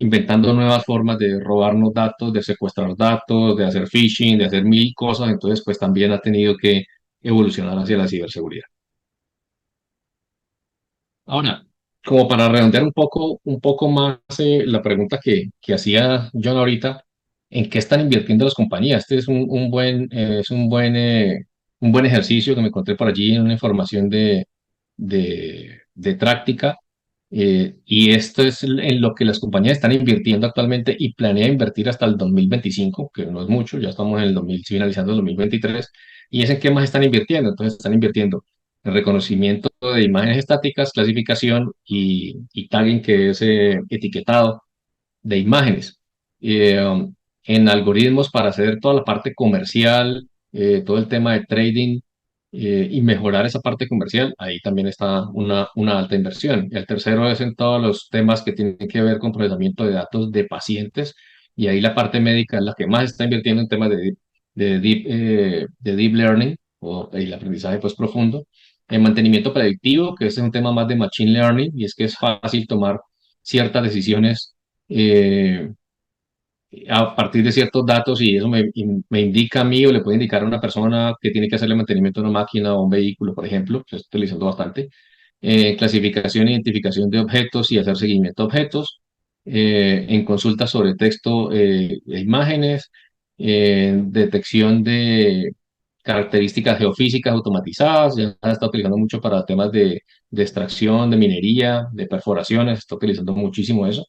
S2: inventando nuevas formas de robarnos datos, de secuestrar datos, de hacer phishing, de hacer mil cosas, entonces pues también ha tenido que evolucionar hacia la ciberseguridad. Ahora, como para redondear un poco más la pregunta que hacía John ahorita, ¿en qué están invirtiendo las compañías? Este es un buen ejercicio que me encontré por allí en una información de Tráctica. Y esto es en lo que las compañías están invirtiendo actualmente y planean invertir hasta el 2025, que no es mucho, ya estamos en el 2000, finalizando el 2023. ¿Y es en qué más están invirtiendo? Entonces están invirtiendo en reconocimiento de imágenes estáticas, clasificación y tagging, que es etiquetado de imágenes, en algoritmos para hacer toda la parte comercial, todo el tema de trading, y mejorar esa parte comercial. Ahí también está una alta inversión. El tercero es en todos los temas que tienen que ver con procesamiento de datos de pacientes, y ahí la parte médica es la que más está invirtiendo en temas de deep learning o el aprendizaje pues profundo. En mantenimiento predictivo, que ese es un tema más de machine learning, y es que es fácil tomar ciertas decisiones eh, a partir de ciertos datos, y eso me indica a mí o le puede indicar a una persona que tiene que hacerle mantenimiento a una máquina o un vehículo, por ejemplo, que estoy utilizando bastante. Clasificación e identificación de objetos y hacer seguimiento a objetos. En consultas sobre texto e imágenes. Detección de características geofísicas automatizadas. Ya se está utilizando mucho para temas de extracción, de minería, de perforaciones. Se está utilizando muchísimo eso.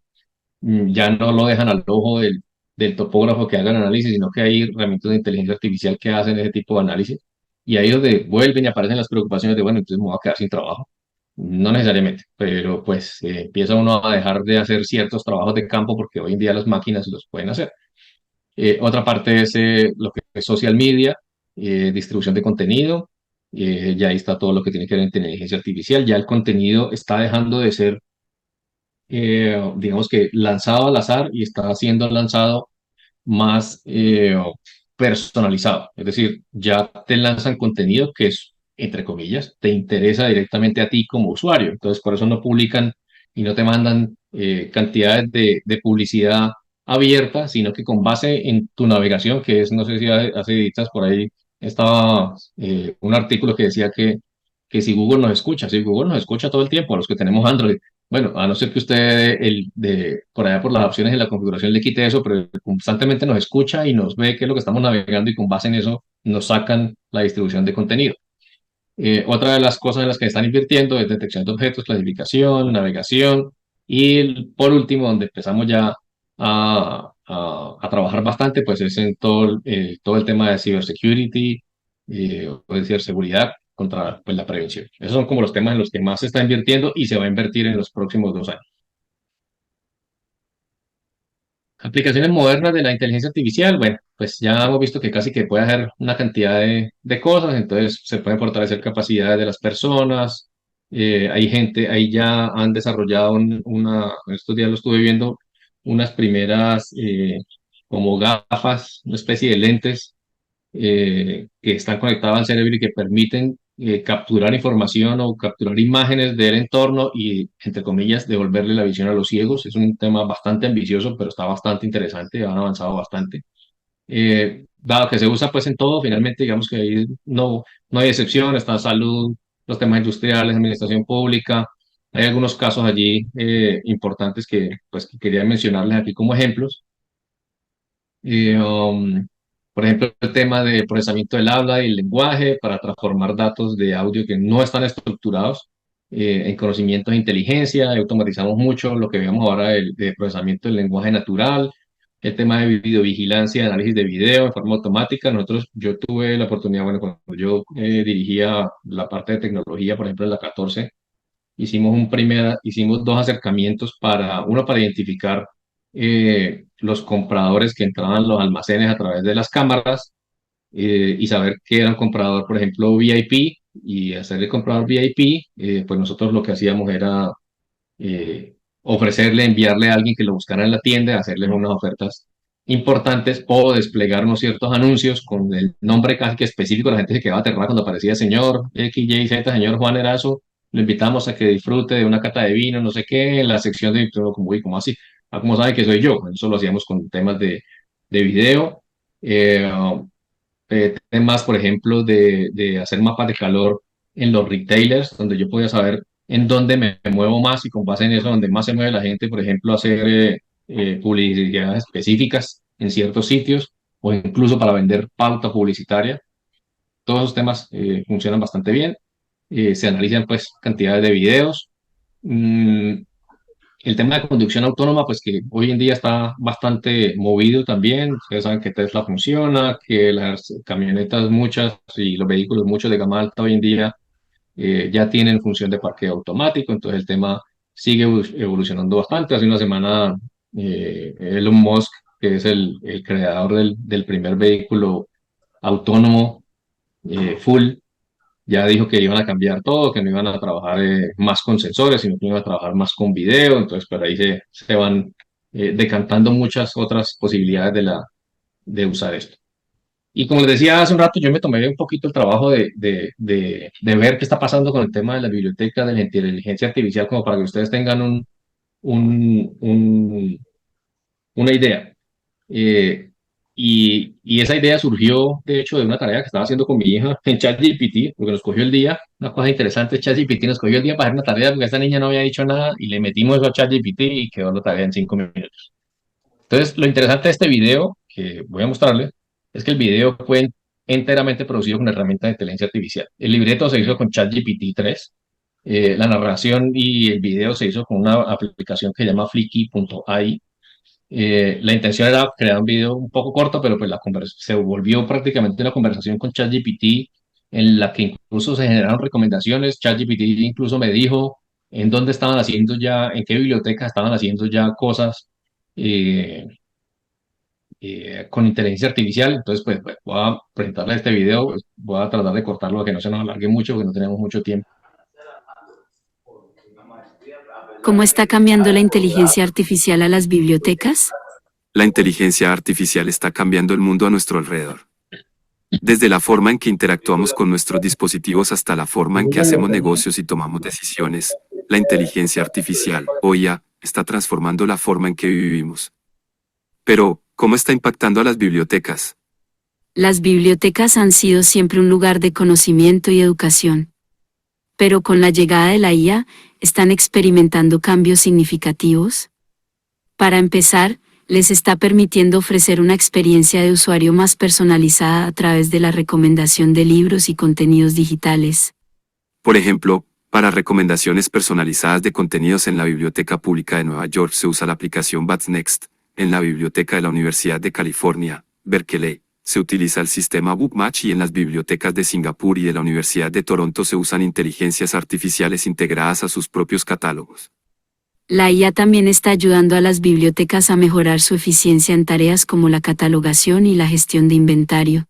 S2: Ya no lo dejan al ojo del topógrafo que haga el análisis, sino que hay herramientas de inteligencia artificial que hacen ese tipo de análisis. Y ahí es donde vuelven y aparecen las preocupaciones de, bueno, entonces me voy a quedar sin trabajo. No necesariamente, pero pues empieza uno a dejar de hacer ciertos trabajos de campo porque hoy en día las máquinas los pueden hacer. Otra parte es lo que es social media, distribución de contenido. Ya ahí está todo lo que tiene que ver con inteligencia artificial. Ya el contenido está dejando de ser, digamos que lanzado al azar, y está siendo lanzado más personalizado. Es decir, ya te lanzan contenido que es, entre comillas, te interesa directamente a ti como usuario. Entonces, por eso no publican y no te mandan cantidades de publicidad abierta, sino que con base en tu navegación, que es, no sé si hace días por ahí estaba un artículo que decía que si Google nos escucha, si Google nos escucha todo el tiempo, a los que tenemos Android. Bueno, a no ser que usted por allá por las opciones de la configuración le quite eso, pero constantemente nos escucha y nos ve qué es lo que estamos navegando, y con base en eso nos sacan la distribución de contenido. Otra de las cosas en las que están invirtiendo es detección de objetos, clasificación, navegación, y por último, donde empezamos ya a trabajar bastante, pues es en todo el tema de cybersecurity, o de ciberseguridad contra pues, la prevención. Esos son como los temas en los que más se está invirtiendo y se va a invertir en los próximos 2 años. Aplicaciones modernas de la inteligencia artificial, bueno, pues ya hemos visto que casi que puede hacer una cantidad de cosas, entonces se pueden fortalecer capacidades de las personas. Hay gente, ahí ya han desarrollado estos días lo estuve viendo, unas primeras como gafas, una especie de lentes que están conectados al cerebro y que permiten capturar información o capturar imágenes del entorno y, entre comillas, devolverle la visión a los ciegos. Es un tema bastante ambicioso, pero está bastante interesante, han avanzado bastante. Dado que se usa pues en todo, finalmente digamos que ahí no hay excepción, está salud, los temas industriales, administración pública. Hay algunos casos allí importantes pues, que quería mencionarles aquí como ejemplos. Y, por ejemplo, el tema de procesamiento del habla y el lenguaje para transformar datos de audio que no están estructurados en conocimientos de inteligencia. Automatizamos mucho lo que vemos ahora de procesamiento del lenguaje natural, el tema de videovigilancia, análisis de video en forma automática. Yo tuve la oportunidad, bueno, cuando yo dirigía la parte de tecnología, por ejemplo, en la 14, hicimos 2 acercamientos, uno para identificar los compradores que entraban a los almacenes a través de las cámaras, y saber que era un comprador, por ejemplo, VIP, y hacer el comprador VIP, pues nosotros lo que hacíamos era ofrecerle, enviarle a alguien que lo buscara en la tienda, hacerle unas ofertas importantes o desplegar unos ciertos anuncios con el nombre casi que específico. La gente se quedaba aterrada cuando aparecía señor X, Y, Z, señor Juan Erazo, lo invitamos a que disfrute de una cata de vino, no sé qué, en la sección de como, uy, ¿cómo así? Ah, ¿cómo sabe que soy yo? Eso lo hacíamos con temas de video. Eh, Temas, por ejemplo, de hacer mapas de calor en los retailers, donde yo podía saber en dónde me muevo más y con base en eso, donde más se mueve la gente, por ejemplo, hacer publicidades específicas en ciertos sitios o incluso para vender pauta publicitaria. Todos esos temas funcionan bastante bien. Se analizan pues cantidades de videos. Mm, el tema de conducción autónoma, pues que hoy en día está bastante movido también. Ustedes saben que Tesla funciona, que las camionetas muchas y los vehículos muchos de gama alta hoy en día ya tienen función de parqueo automático, entonces el tema sigue evolucionando bastante. Hace una semana Elon Musk, que es el creador del primer vehículo autónomo full, ya dijo que iban a cambiar todo, que no iban a trabajar más con sensores, sino que iban a trabajar más con video. Entonces, por ahí se van decantando muchas otras posibilidades de usar esto. Y como les decía hace un rato, yo me tomé un poquito el trabajo de ver qué está pasando con el tema de la biblioteca de la inteligencia artificial, como para que ustedes tengan un, un- una idea. Y esa idea surgió, de hecho, de una tarea que estaba haciendo con mi hija en ChatGPT, porque nos cogió el día. Una cosa interesante, ChatGPT nos cogió el día para hacer una tarea porque esta niña no había dicho nada y le metimos eso a ChatGPT y quedó la tarea en 5 minutos. Entonces, lo interesante de este video que voy a mostrarles es que el video fue enteramente producido con herramientas de inteligencia artificial. El libreto se hizo con ChatGPT 3, la narración y el video se hizo con una aplicación que se llama Flicky.ai. La intención era crear un video un poco corto, pero pues se volvió prácticamente una conversación con ChatGPT en la que incluso se generaron recomendaciones. ChatGPT incluso me dijo en dónde estaban haciendo ya, en qué bibliotecas estaban haciendo ya cosas eh, con inteligencia artificial. Entonces, pues voy a presentarle este video, pues, voy a tratar de cortarlo, que no se nos alargue mucho, porque no tenemos mucho tiempo.
S6: ¿Cómo está cambiando la inteligencia artificial a las bibliotecas?
S7: La inteligencia artificial está cambiando el mundo a nuestro alrededor. Desde la forma en que interactuamos con nuestros dispositivos hasta la forma en que hacemos negocios y tomamos decisiones, la inteligencia artificial, o IA, está transformando la forma en que vivimos. Pero, ¿cómo está impactando a las bibliotecas?
S6: Las bibliotecas han sido siempre un lugar de conocimiento y educación. Pero con la llegada de la IA, ¿están experimentando cambios significativos? Para empezar, les está permitiendo ofrecer una experiencia de usuario más personalizada a través de la recomendación de libros y contenidos digitales.
S7: Por ejemplo, para recomendaciones personalizadas de contenidos en la Biblioteca Pública de Nueva York se usa la aplicación What's Next. En la Biblioteca de la Universidad de California, Berkeley, se utiliza el sistema Bookmatch y en las bibliotecas de Singapur y de la Universidad de Toronto se usan inteligencias artificiales integradas a sus propios catálogos.
S6: La IA también está ayudando a las bibliotecas a mejorar su eficiencia en tareas como la catalogación y la gestión de inventario.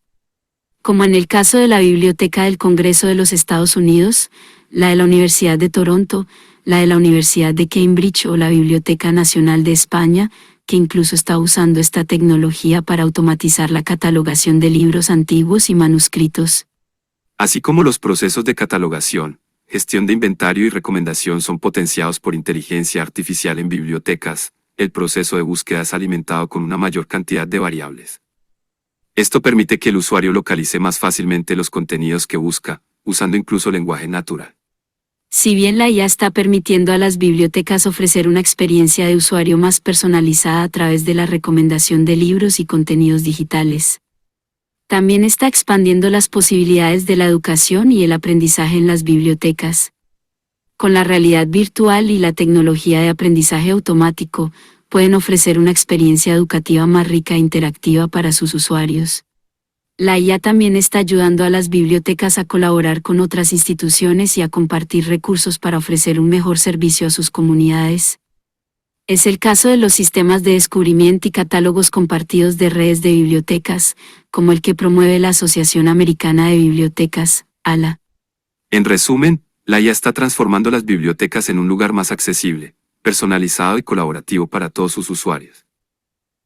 S6: Como en el caso de la Biblioteca del Congreso de los Estados Unidos, la de la Universidad de Toronto, la de la Universidad de Cambridge o la Biblioteca Nacional de España, que incluso está usando esta tecnología para automatizar la catalogación de libros antiguos y manuscritos.
S7: Así como los procesos de catalogación, gestión de inventario y recomendación son potenciados por inteligencia artificial en bibliotecas, el proceso de búsqueda es alimentado con una mayor cantidad de variables. Esto permite que el usuario localice más fácilmente los contenidos que busca, usando incluso lenguaje natural.
S6: Si bien la IA está permitiendo a las bibliotecas ofrecer una experiencia de usuario más personalizada a través de la recomendación de libros y contenidos digitales, también está expandiendo las posibilidades de la educación y el aprendizaje en las bibliotecas. Con la realidad virtual y la tecnología de aprendizaje automático, pueden ofrecer una experiencia educativa más rica e interactiva para sus usuarios. La IA también está ayudando a las bibliotecas a colaborar con otras instituciones y a compartir recursos para ofrecer un mejor servicio a sus comunidades. Es el caso de los sistemas de descubrimiento y catálogos compartidos de redes de bibliotecas, como el que promueve la Asociación Americana de Bibliotecas, ALA.
S7: En resumen, la IA está transformando las bibliotecas en un lugar más accesible, personalizado y colaborativo para todos sus usuarios.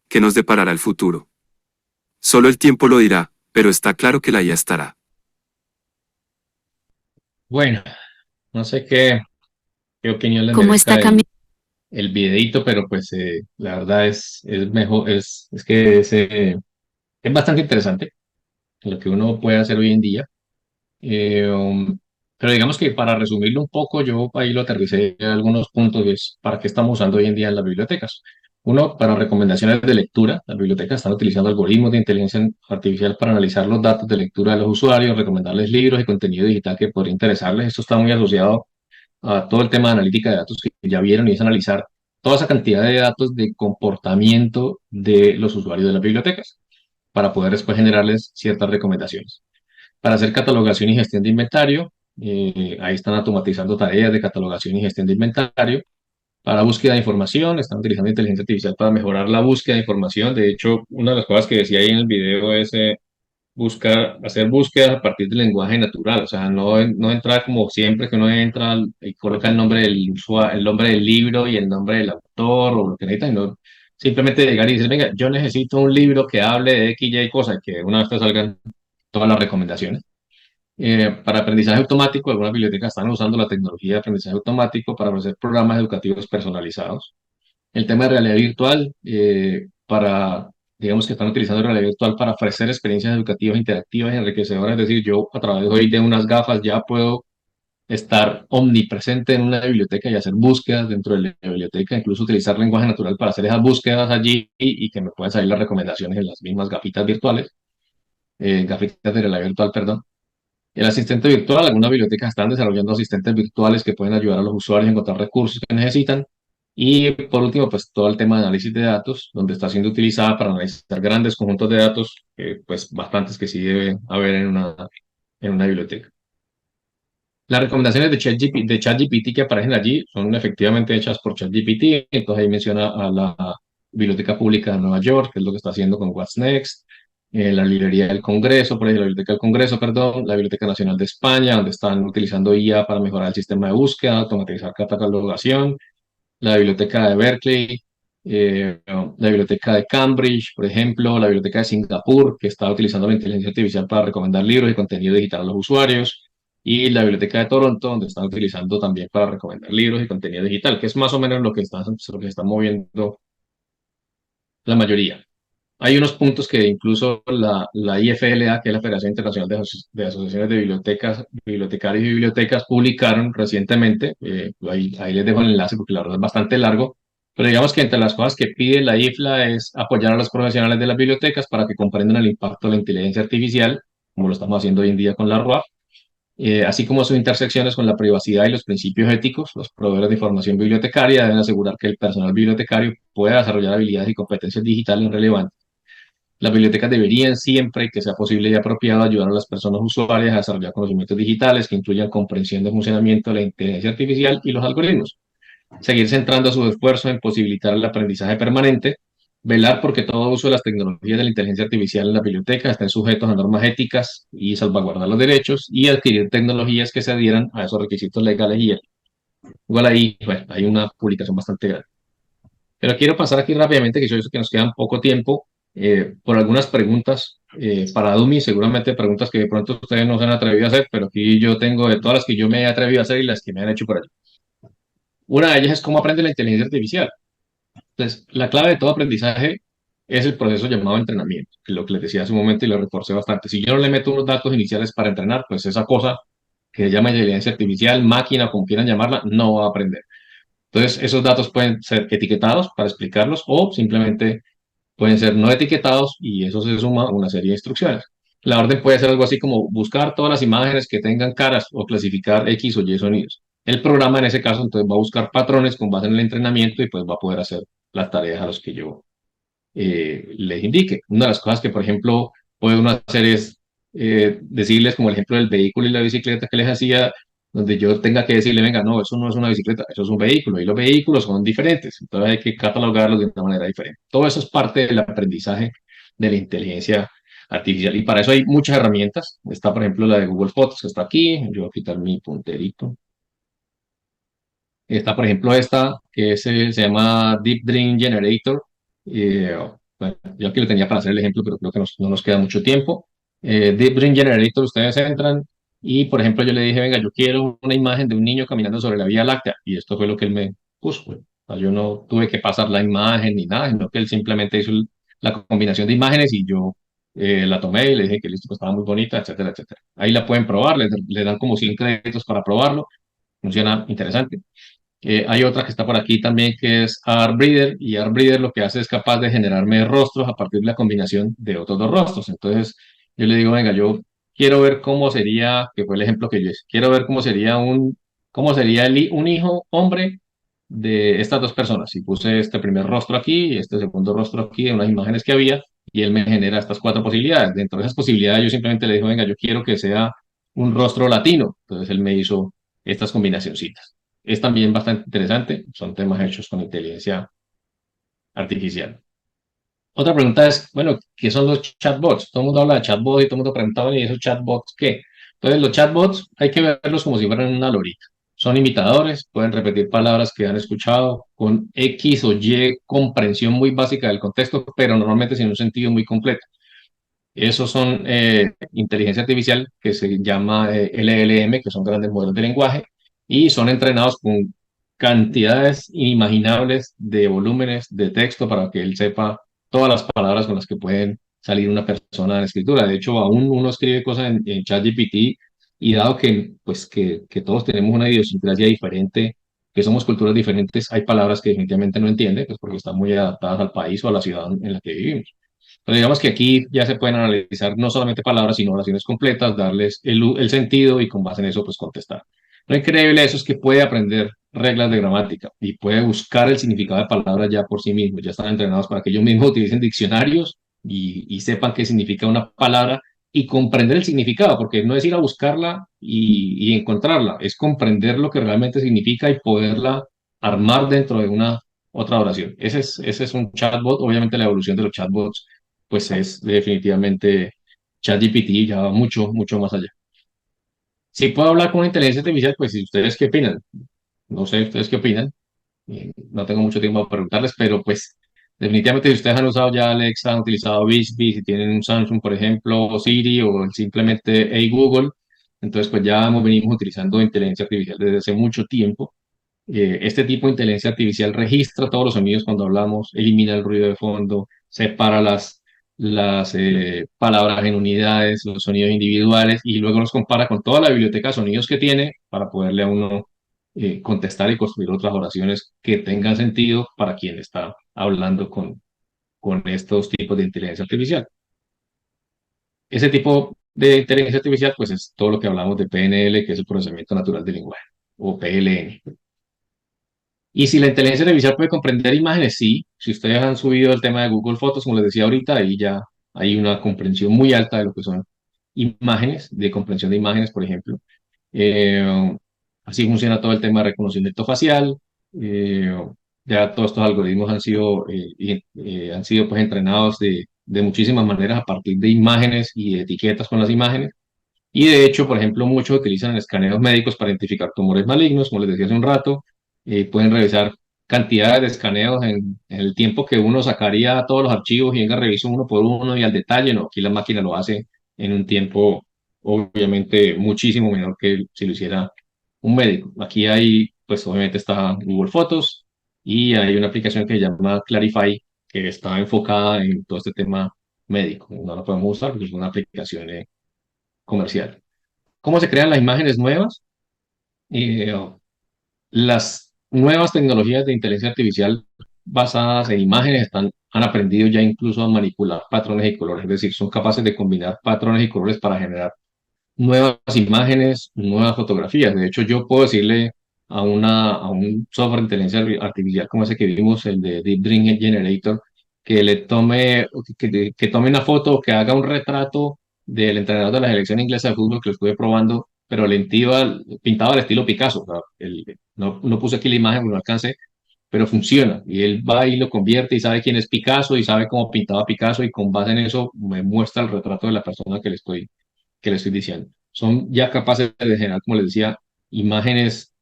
S7: ¿Qué nos deparará el futuro? Solo el tiempo lo dirá, pero está claro que la IA estará.
S2: Bueno, no sé qué opinión les
S6: ¿Cómo
S2: merezca
S6: está cambiando?
S2: el videíto, pero pues la verdad es mejor, es que es bastante interesante lo que uno puede hacer hoy en día. Eh, um, pero digamos que para resumirlo un poco, yo ahí lo aterricé a algunos puntos, y es para qué estamos usando hoy en día en las bibliotecas. Uno, para recomendaciones de lectura. Las bibliotecas están utilizando algoritmos de inteligencia artificial para analizar los datos de lectura de los usuarios, recomendarles libros y contenido digital que podría interesarles. Esto está muy asociado a todo el tema de analítica de datos que ya vieron, y es analizar toda esa cantidad de datos de comportamiento de los usuarios de las bibliotecas para poder después generarles ciertas recomendaciones. Para hacer catalogación y gestión de inventario, ahí están automatizando tareas de catalogación y gestión de inventario. Para búsqueda de información, están utilizando inteligencia artificial para mejorar la búsqueda de información. De hecho, una de las cosas que decía ahí en el video es hacer búsquedas a partir del lenguaje natural. O sea, no entrar como siempre que uno entra y coloca el nombre del usuario, el nombre del libro y el nombre del autor o lo que necesita, sino simplemente llegar y decir, venga, yo necesito un libro que hable de X, Y cosas, que una vez te salgan todas las recomendaciones. Para aprendizaje automático, algunas bibliotecas están usando la tecnología de aprendizaje automático para ofrecer programas educativos personalizados. El tema de realidad virtual, digamos que están utilizando realidad virtual para ofrecer experiencias educativas interactivas y enriquecedoras. Es decir, yo a través de hoy de unas gafas ya puedo estar omnipresente en una biblioteca y hacer búsquedas dentro de la biblioteca, incluso utilizar lenguaje natural para hacer esas búsquedas allí y que me puedan salir las recomendaciones en las mismas gafitas virtuales, gafitas de realidad virtual, perdón. El asistente virtual, algunas bibliotecas están desarrollando asistentes virtuales que pueden ayudar a los usuarios a encontrar recursos que necesitan. Y por último, pues todo el tema de análisis de datos, donde está siendo utilizada para analizar grandes conjuntos de datos, pues bastantes que sí debe haber en una biblioteca. Las recomendaciones de ChatGPT que aparecen allí son efectivamente hechas por ChatGPT. Entonces ahí menciona a la Biblioteca Pública de Nueva York, que es lo que está haciendo con What's Next, la librería del Congreso, por ejemplo, la Biblioteca del Congreso, perdón, la Biblioteca Nacional de España, donde están utilizando IA para mejorar el sistema de búsqueda, automatizar catalogación, la Biblioteca de Berkeley, la Biblioteca de Cambridge, por ejemplo, la Biblioteca de Singapur, que está utilizando la inteligencia artificial para recomendar libros y contenido digital a los usuarios, y la Biblioteca de Toronto, donde están utilizando también para recomendar libros y contenido digital, que es más o menos lo que están moviendo la mayoría. Hay unos puntos que incluso la IFLA, que es la Federación Internacional de Asociaciones de Bibliotecarios y Bibliotecas, publicaron recientemente. Ahí les dejo el enlace porque la verdad es bastante largo. Pero digamos que entre las cosas que pide la IFLA es apoyar a los profesionales de las bibliotecas para que comprendan el impacto de la inteligencia artificial, como lo estamos haciendo hoy en día con la RUAP, así como sus intersecciones con la privacidad y los principios éticos. Los proveedores de información bibliotecaria deben asegurar que el personal bibliotecario pueda desarrollar habilidades y competencias digitales relevantes. Las bibliotecas deberían siempre, que sea posible y apropiado, ayudar a las personas usuarias a desarrollar conocimientos digitales que incluyan comprensión de funcionamiento de la inteligencia artificial y los algoritmos. Seguir centrando sus esfuerzos en posibilitar el aprendizaje permanente, velar porque todo uso de las tecnologías de la inteligencia artificial en la biblioteca estén sujetos a normas éticas y salvaguardar los derechos, y adquirir tecnologías que se adhieran a esos requisitos legales y éticos. Igual ahí, bueno, hay una publicación bastante grande. Pero quiero pasar aquí rápidamente, que yo sé que nos queda poco tiempo, por algunas preguntas para Dumi, seguramente preguntas que de pronto ustedes no se han atrevido a hacer, pero aquí yo tengo de todas las que yo me he atrevido a hacer y las que me han hecho por allí. Una de ellas es cómo aprende la inteligencia artificial. Entonces, la clave de todo aprendizaje es el proceso llamado entrenamiento, que es lo que les decía hace un momento y lo reforcé bastante. Si yo no le meto unos datos iniciales para entrenar, pues esa cosa que se llama inteligencia artificial, máquina, como quieran llamarla, no va a aprender. Entonces, esos datos pueden ser etiquetados para explicarlos o simplemente pueden ser no etiquetados, y eso se suma a una serie de instrucciones. La orden puede ser algo así como buscar todas las imágenes que tengan caras o clasificar X o Y sonidos. El programa en ese caso entonces va a buscar patrones con base en el entrenamiento y pues va a poder hacer las tareas a los que yo les indique. Una de las cosas que, por ejemplo, puede uno hacer es decirles, como el ejemplo del vehículo y la bicicleta que les hacía, donde yo tenga que decirle, venga, no, eso no es una bicicleta, eso es un vehículo, y los vehículos son diferentes, entonces hay que catalogarlos de una manera diferente. Todo eso es parte del aprendizaje de la inteligencia artificial, y para eso hay muchas herramientas. Está, por ejemplo, la de Google Fotos, que está aquí. Yo voy a quitar mi punterito. Está, por ejemplo, esta que se llama Deep Dream Generator. Bueno, yo aquí lo tenía para hacer el ejemplo, pero creo que no nos queda mucho tiempo. Deep Dream Generator, ustedes entran y, por ejemplo, yo le dije, venga, yo quiero una imagen de un niño caminando sobre la Vía Láctea. Y esto fue lo que él me puso. O sea, yo no tuve que pasar la imagen ni nada, sino que él simplemente hizo la combinación de imágenes y yo la tomé y le dije que listo, que estaba muy bonita, etcétera, etcétera. Ahí la pueden probar, le dan como 100 créditos para probarlo. Funciona interesante. Hay otra que está por aquí también que es ArtBreeder y ArtBreeder lo que hace es capaz de generarme rostros a partir de la combinación de otros dos rostros. Entonces yo le digo, venga, yo quiero ver cómo sería, que fue el ejemplo que yo hice, quiero ver cómo sería un hijo hombre de estas dos personas. Y puse este primer rostro aquí y este segundo rostro aquí de unas imágenes que había y él me genera estas cuatro posibilidades. Dentro de esas posibilidades yo simplemente le digo, venga, yo quiero que sea un rostro latino. Entonces él me hizo estas combinacioncitas. Es también bastante interesante, son temas hechos con inteligencia artificial. Otra pregunta es, bueno, ¿qué son los chatbots? Todo el mundo habla de chatbots y todo el mundo preguntaba, ¿y esos chatbots qué? Entonces, los chatbots hay que verlos como si fueran una lorita. Son imitadores, pueden repetir palabras que han escuchado con X o Y comprensión muy básica del contexto, pero normalmente sin un sentido muy completo. Esos son inteligencia artificial que se llama LLM, que son grandes modelos de lenguaje, y son entrenados con cantidades inimaginables de volúmenes de texto para que él sepa todas las palabras con las que pueden salir una persona en escritura. De hecho, aún uno escribe cosas en ChatGPT y dado que, pues, que todos tenemos una idiosincrasia diferente, que somos culturas diferentes, hay palabras que definitivamente no entiende, pues porque están muy adaptadas al país o a la ciudad en la que vivimos. Pero digamos que aquí ya se pueden analizar no solamente palabras, sino oraciones completas, darles el sentido y con base en eso, pues contestar. Lo increíble de eso es que puede aprender reglas de gramática y puede buscar el significado de palabras ya por sí mismo. Ya están entrenados para que ellos mismos utilicen diccionarios y sepan qué significa una palabra y comprender el significado, porque no es ir a buscarla y encontrarla, es comprender lo que realmente significa y poderla armar dentro de una otra oración. Ese es un chatbot. Obviamente la evolución de los chatbots pues es definitivamente ChatGPT ya va mucho, mucho más allá. Si puedo hablar con una inteligencia artificial, pues si ustedes qué opinan, no sé ustedes qué opinan, no tengo mucho tiempo para preguntarles, pero pues definitivamente si ustedes han usado ya Alexa, han utilizado Bixby, si tienen un Samsung, por ejemplo, o Siri o simplemente Hey Google, entonces pues ya venimos utilizando inteligencia artificial desde hace mucho tiempo. Este tipo de inteligencia artificial registra todos los sonidos cuando hablamos, elimina el ruido de fondo, separa las palabras en unidades, los sonidos individuales y luego los compara con toda la biblioteca de sonidos que tiene para poderle a uno contestar y construir otras oraciones que tengan sentido para quien está hablando con estos tipos de inteligencia artificial. Ese tipo de inteligencia artificial pues es todo lo que hablamos de PNL, que es el procesamiento natural del lenguaje, o PLN. Y si la inteligencia artificial puede comprender imágenes, sí. Si ustedes han subido el tema de Google Fotos, como les decía ahorita, ahí ya hay una comprensión muy alta de lo que son imágenes, de comprensión de imágenes, por ejemplo. Eh, Así funciona todo el tema de reconocimiento facial. Eh, ya todos estos algoritmos han sido pues entrenados de muchísimas maneras a partir de imágenes y de etiquetas con las imágenes. Y de hecho, por ejemplo, muchos utilizan escaneos médicos para identificar tumores malignos, como les decía hace un rato. Pueden revisar cantidades de escaneos en el tiempo que uno sacaría todos los archivos y venga, reviso uno por uno y al detalle. No, aquí la máquina lo hace en un tiempo, obviamente, muchísimo menor que si lo hiciera un médico. Aquí hay, pues obviamente está Google Fotos y hay una aplicación que se llama Clarify, que está enfocada en todo este tema médico. No la podemos usar porque es una aplicación comercial. ¿Cómo se crean las imágenes nuevas? Eh, las nuevas tecnologías de inteligencia artificial basadas en imágenes han aprendido ya incluso a manipular patrones y colores, es decir, son capaces de combinar patrones y colores para generar nuevas imágenes, nuevas fotografías. De hecho, yo puedo decirle a un software de inteligencia artificial como ese que vimos, el de Deep Dream Generator, que tome una foto, que haga un retrato del entrenador de la selección inglesa de fútbol que lo estuve probando, pero pintado al estilo Picasso. O sea, no puse aquí la imagen porque no alcancé, pero funciona. Y él va y lo convierte y sabe quién es Picasso y sabe cómo pintaba Picasso y con base en eso me muestra el retrato de la persona que le estoy diciendo. Son ya capaces de generar, como les decía, imágenes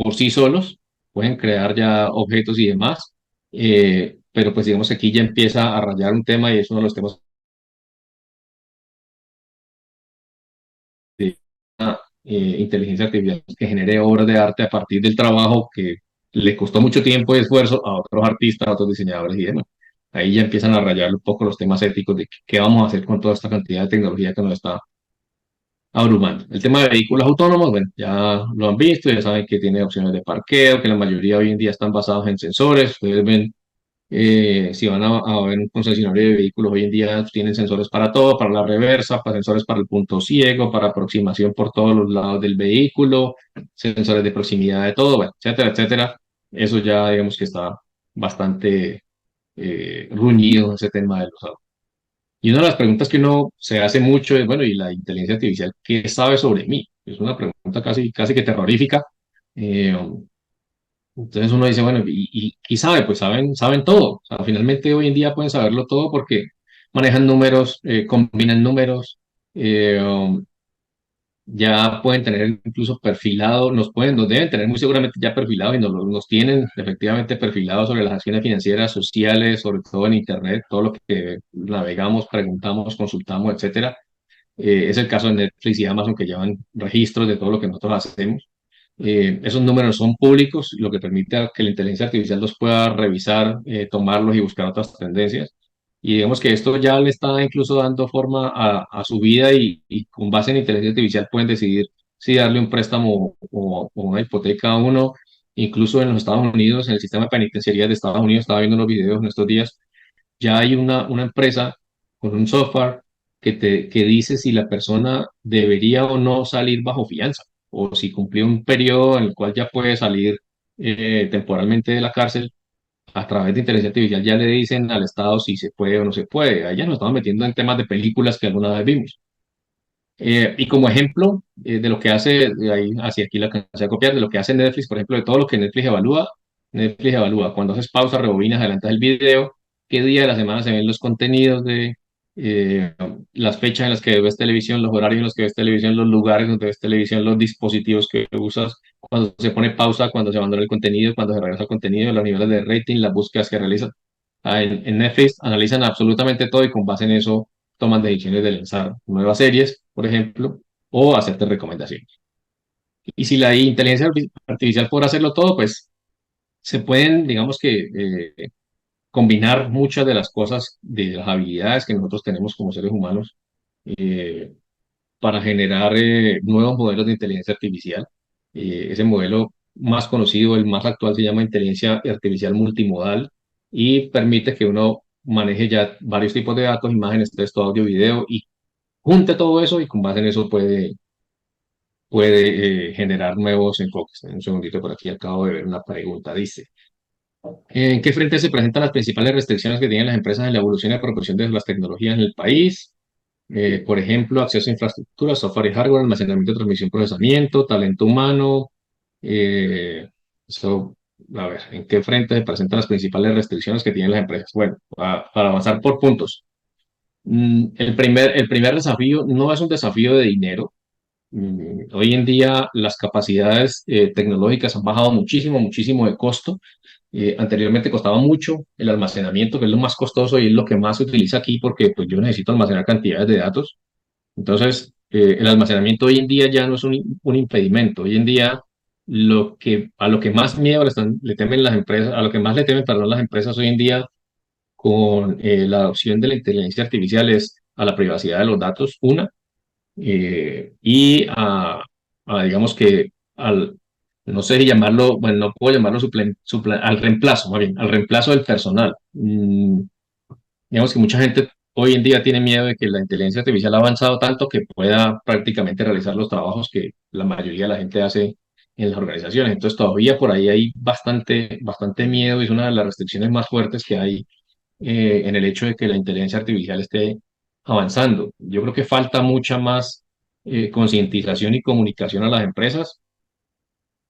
S2: por sí solos, pueden crear ya objetos y demás, pero pues digamos que aquí ya empieza a rayar un tema y es uno de los temas de inteligencia artificial que genere obras de arte a partir del trabajo que le costó mucho tiempo y esfuerzo a otros artistas, a otros diseñadores y demás. Ahí ya empiezan a rayar un poco los temas éticos de qué vamos a hacer con toda esta cantidad de tecnología que nos está abrumando. El tema de vehículos autónomos, bueno, ya lo han visto, ya saben que tiene opciones de parqueo, que la mayoría hoy en día están basados en sensores. Ustedes ven, si van a ver un concesionario de vehículos, hoy en día tienen sensores para todo, para la reversa, para sensores para el punto ciego, para aproximación por todos los lados del vehículo, sensores de proximidad de todo, bueno, etcétera, etcétera. Eso ya digamos que está bastante ruñido ese tema de los autos. Y una de las preguntas que uno se hace mucho es, bueno, ¿y la inteligencia artificial qué sabe sobre mí? Es una pregunta casi que terrorífica. Eh, entonces uno dice, bueno, ¿y qué sabe? Pues saben todo. O sea, finalmente hoy en día pueden saberlo todo porque manejan números, combinan números, eh, um, ya pueden tener incluso perfilado, nos deben tener muy seguramente ya perfilados y nos tienen efectivamente perfilados sobre las acciones financieras, sociales, sobre todo en Internet, todo lo que navegamos, preguntamos, consultamos, etcétera. Es el caso de Netflix y Amazon que llevan registros de todo lo que nosotros hacemos. Esos números son públicos, lo que permite a que la inteligencia artificial los pueda revisar, tomarlos y buscar otras tendencias. Y digamos que esto ya le está incluso dando forma a su vida y con base en inteligencia artificial pueden decidir si darle un préstamo o una hipoteca a uno. Incluso en los Estados Unidos, en el sistema de penitenciaría de Estados Unidos, estaba viendo unos videos en estos días, ya hay una empresa con un software que dice si la persona debería o no salir bajo fianza, o si cumplió un periodo en el cual ya puede salir temporalmente de la cárcel. A través de inteligencia artificial ya le dicen al Estado si se puede o no se puede. Allá nos estamos metiendo en temas de películas que alguna vez vimos. Y como ejemplo de lo que hace, ahí, hacia aquí la alcancé a copiar, de lo que hace Netflix, por ejemplo, de todo lo que Netflix evalúa cuando haces pausa, rebobinas, adelantas el video, qué día de la semana se ven los contenidos de eh, las fechas en las que ves televisión, los horarios en los que ves televisión, los lugares donde ves televisión, los dispositivos que usas, cuando se pone pausa, cuando se abandona el contenido, cuando se regresa el contenido, los niveles de rating, las búsquedas que realizan. En Netflix analizan absolutamente todo y con base en eso toman decisiones de lanzar nuevas series, por ejemplo, o hacerte recomendaciones. Y si la inteligencia artificial podrá hacerlo todo, pues se pueden, digamos que, combinar muchas de las cosas, de las habilidades que nosotros tenemos como seres humanos eh, para generar nuevos modelos de inteligencia artificial. Ese modelo más conocido, el más actual, se llama inteligencia artificial multimodal y permite que uno maneje ya varios tipos de datos, imágenes, texto, audio, video y junte todo eso y con base en eso puede generar nuevos enfoques. Un segundito por aquí, acabo de ver una pregunta. Dice, ¿en qué frente se presentan las principales restricciones que tienen las empresas en la evolución y proporción de las tecnologías en el país? Por ejemplo, acceso a infraestructura, software y hardware, almacenamiento, transmisión, procesamiento, talento humano. eh, eso, a ver, ¿en qué frente se presentan las principales restricciones que tienen las empresas? Bueno, para avanzar por puntos. El primer desafío no es un desafío de dinero. Hoy en día las capacidades tecnológicas han bajado muchísimo, muchísimo de costo. Anteriormente costaba mucho el almacenamiento, que es lo más costoso y es lo que más se utiliza aquí porque pues, yo necesito almacenar cantidades de datos. Entonces, el almacenamiento hoy en día ya no es un impedimento. Hoy en día a lo que más miedo le temen las empresas, a lo que más le temen, perdón, las empresas hoy en día con la adopción de la inteligencia artificial es a la privacidad de los datos, una y digamos que no sé si llamarlo, bueno, no puedo llamarlo al reemplazo, más bien, al reemplazo del personal. Digamos que mucha gente hoy en día tiene miedo de que la inteligencia artificial ha avanzado tanto que pueda prácticamente realizar los trabajos que la mayoría de la gente hace en las organizaciones. Entonces todavía por ahí hay bastante miedo y es una de las restricciones más fuertes que hay en el hecho de que la inteligencia artificial esté avanzando. Yo creo que falta mucha más concientización y comunicación a las empresas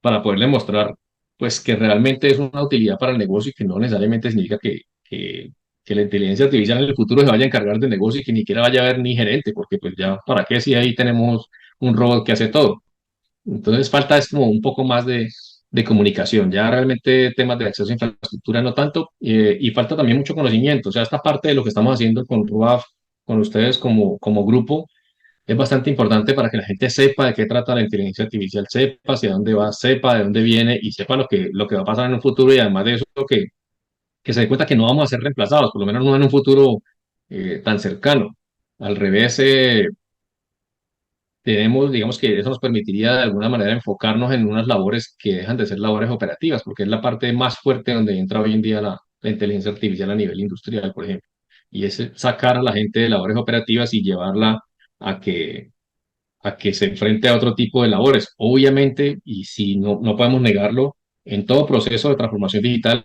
S2: para poderle mostrar pues, que realmente es una utilidad para el negocio y que no necesariamente significa que la inteligencia artificial en el futuro se vaya a encargar del negocio y que ni siquiera vaya a haber ni gerente, porque pues ya, ¿para qué si ahí tenemos un robot que hace todo? Entonces falta es como un poco más de comunicación. Ya realmente temas de acceso a infraestructura no tanto, y falta también mucho conocimiento. O sea, esta parte de lo que estamos haciendo con RUAF, con ustedes como grupo, es bastante importante para que la gente sepa de qué trata la inteligencia artificial, sepa hacia dónde va, sepa de dónde viene y sepa lo que va a pasar en un futuro, y además de eso, que se dé cuenta que no vamos a ser reemplazados, por lo menos no en un futuro tan cercano. Al revés, tenemos, digamos que eso nos permitiría de alguna manera enfocarnos en unas labores que dejan de ser labores operativas, porque es la parte más fuerte donde entra hoy en día la inteligencia artificial a nivel industrial, por ejemplo. Y es sacar a la gente de labores operativas y llevarla a que se enfrente a otro tipo de labores. Obviamente, y si no podemos negarlo, en todo proceso de transformación digital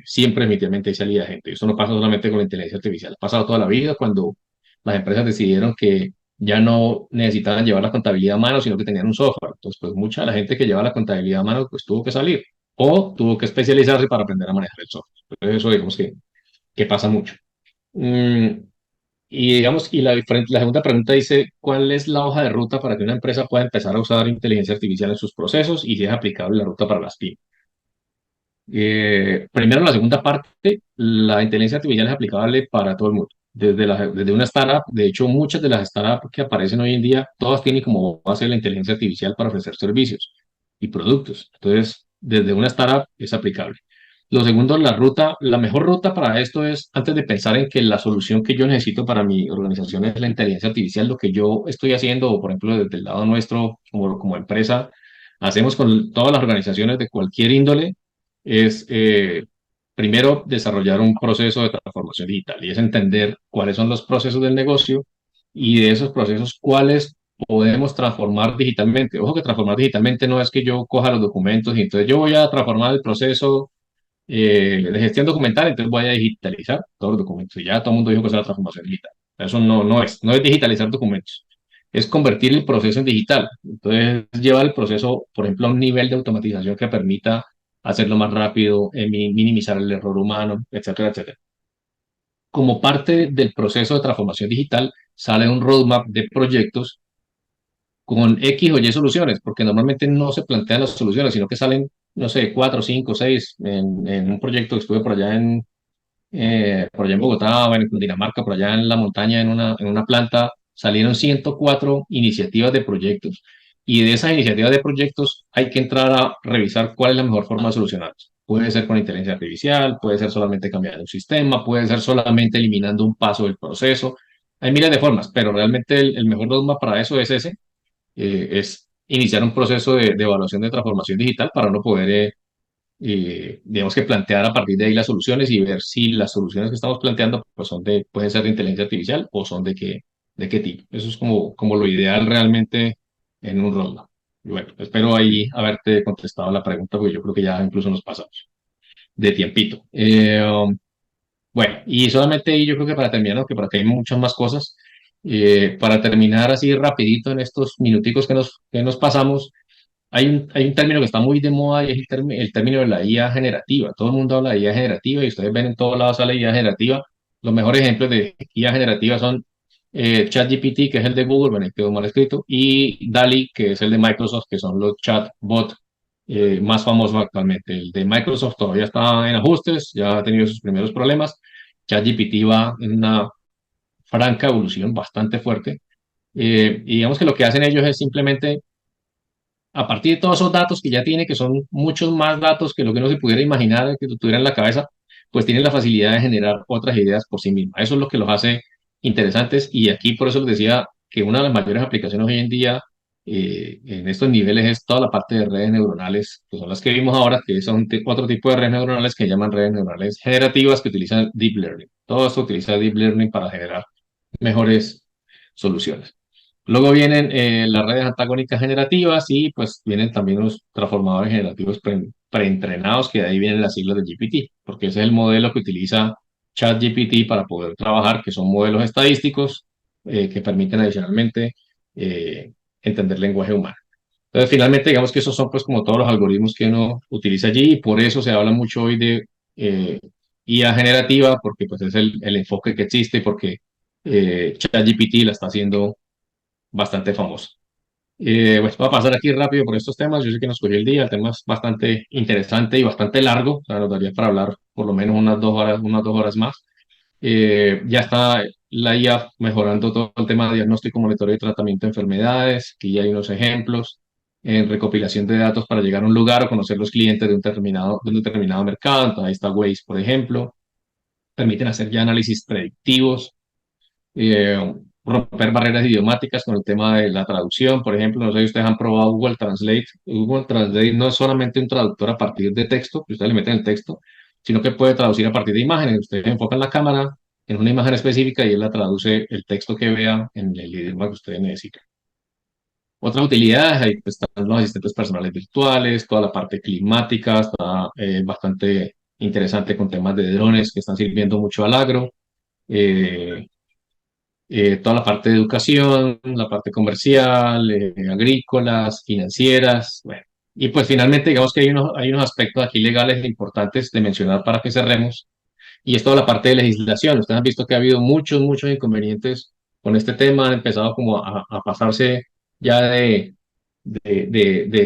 S2: siempre definitivamente hay salida de gente. Eso no pasa solamente con la inteligencia artificial, ha pasado toda la vida cuando las empresas decidieron que ya no necesitaban llevar la contabilidad a mano, sino que tenían un software. Entonces, pues mucha de la gente que lleva la contabilidad a mano, pues tuvo que salir o tuvo que especializarse para aprender a manejar el software. Entonces, eso digamos que pasa mucho. Mm, y digamos, la segunda pregunta dice, ¿cuál es la hoja de ruta para que una empresa pueda empezar a usar inteligencia artificial en sus procesos y si es aplicable la ruta para las pymes? Primero, la segunda parte, la inteligencia artificial es aplicable para todo el mundo. Desde una startup, de hecho, muchas de las startups que aparecen hoy en día, todas tienen como base la inteligencia artificial para ofrecer servicios y productos. Entonces, desde una startup es aplicable. Lo segundo, la mejor ruta para esto es, antes de pensar en que la solución que yo necesito para mi organización es la inteligencia artificial, lo que yo estoy haciendo, o por ejemplo, desde el lado nuestro, como empresa, hacemos con todas las organizaciones de cualquier índole, es primero desarrollar un proceso de transformación digital y es entender cuáles son los procesos del negocio y de esos procesos cuáles podemos transformar digitalmente. Ojo que transformar digitalmente no es que yo coja los documentos y entonces yo voy a transformar el proceso de gestión documental, entonces voy a digitalizar todos los documentos. Y ya todo el mundo dijo que es la transformación digital. Eso no es digitalizar documentos, es convertir el proceso en digital. Entonces, llevar el proceso, por ejemplo, a un nivel de automatización que permita hacerlo más rápido, minimizar el error humano, etcétera, etcétera. Como parte del proceso de transformación digital, sale un roadmap de proyectos con X o Y soluciones, porque normalmente no se plantean las soluciones, sino que salen, no sé, cuatro, cinco, seis, en un proyecto que estuve por allá en Bogotá, o en Dinamarca, por allá en la montaña, en una planta, salieron 104 iniciativas de proyectos. Y de esas iniciativas de proyectos hay que entrar a revisar cuál es la mejor forma de solucionarlos. Puede ser con inteligencia artificial, puede ser solamente cambiando un sistema, puede ser solamente eliminando un paso del proceso. Hay miles de formas, pero realmente el mejor roadmap para eso es ese, es iniciar un proceso de evaluación de transformación digital para uno poder digamos que plantear a partir de ahí las soluciones y ver si las soluciones que estamos planteando pues pueden ser de inteligencia artificial o son de qué tipo. Eso es como lo ideal realmente en un roadmap. Y bueno, espero ahí haberte contestado la pregunta porque yo creo que ya incluso nos pasamos de tiempito. Bueno, y solamente ahí yo creo que para terminar, aunque por acá hay muchas más cosas, para terminar así rapidito en estos minuticos que nos pasamos, hay un término que está muy de moda y es el término de la IA generativa. Todo el mundo habla de IA generativa y ustedes ven en todos lados sale IA generativa. Los mejores ejemplos de IA generativa son ChatGPT, que es el de Google, bueno, ahí quedó mal escrito, y DALI, que es el de Microsoft, que son los chatbots más famosos actualmente. El de Microsoft todavía está en ajustes, ya ha tenido sus primeros problemas. ChatGPT va en una franca evolución bastante fuerte. Y digamos que lo que hacen ellos es simplemente a partir de todos esos datos que ya tiene, que son muchos más datos que lo que uno se pudiera imaginar, que tuviera en la cabeza, pues tiene la facilidad de generar otras ideas por sí misma. Eso es lo que los hace interesantes y aquí por eso les decía que una de las mayores aplicaciones hoy en día en estos niveles es toda la parte de redes neuronales, que son las que vimos ahora, que son otro tipo de redes neuronales que llaman redes neuronales generativas que utilizan Deep Learning. Todo esto utiliza Deep Learning para generar mejores soluciones. Luego vienen las redes antagónicas generativas y pues vienen también los transformadores generativos preentrenados, que de ahí vienen las siglas de GPT, porque ese es el modelo que utiliza ChatGPT para poder trabajar, que son modelos estadísticos que permiten adicionalmente entender lenguaje humano. Entonces, finalmente, digamos que esos son pues como todos los algoritmos que uno utiliza allí y por eso se habla mucho hoy de IA generativa, porque pues es el enfoque que existe, porque ChatGPT la está haciendo bastante famoso. Pues voy a pasar aquí rápido por estos temas. Yo sé que nos cogió el día. El tema es bastante interesante y bastante largo. O sea, nos daría para hablar por lo menos unas 2 horas más. Ya está la IA mejorando todo el tema de diagnóstico, monitoreo y tratamiento de enfermedades. Aquí hay unos ejemplos en recopilación de datos para llegar a un lugar o conocer los clientes de un determinado mercado. Entonces, ahí está Waze, por ejemplo. Permiten hacer ya análisis predictivos, romper barreras idiomáticas con el tema de la traducción. Por ejemplo, no sé si ustedes han probado Google Translate. Google Translate no es solamente un traductor a partir de texto, que ustedes le meten el texto, sino que puede traducir a partir de imágenes. Ustedes enfocan la cámara en una imagen específica y él la traduce el texto que vea en el idioma que ustedes necesitan. Otras utilidades, ahí pues, están los asistentes personales virtuales, toda la parte climática, está bastante interesante con temas de drones que están sirviendo mucho al agro. Eh, Toda la parte de educación, la parte comercial, agrícolas, financieras, bueno. Y pues finalmente digamos que hay unos aspectos aquí legales importantes de mencionar para que cerremos, y es toda la parte de legislación. Ustedes han visto que ha habido muchos inconvenientes con este tema, han empezado como a pasarse ya de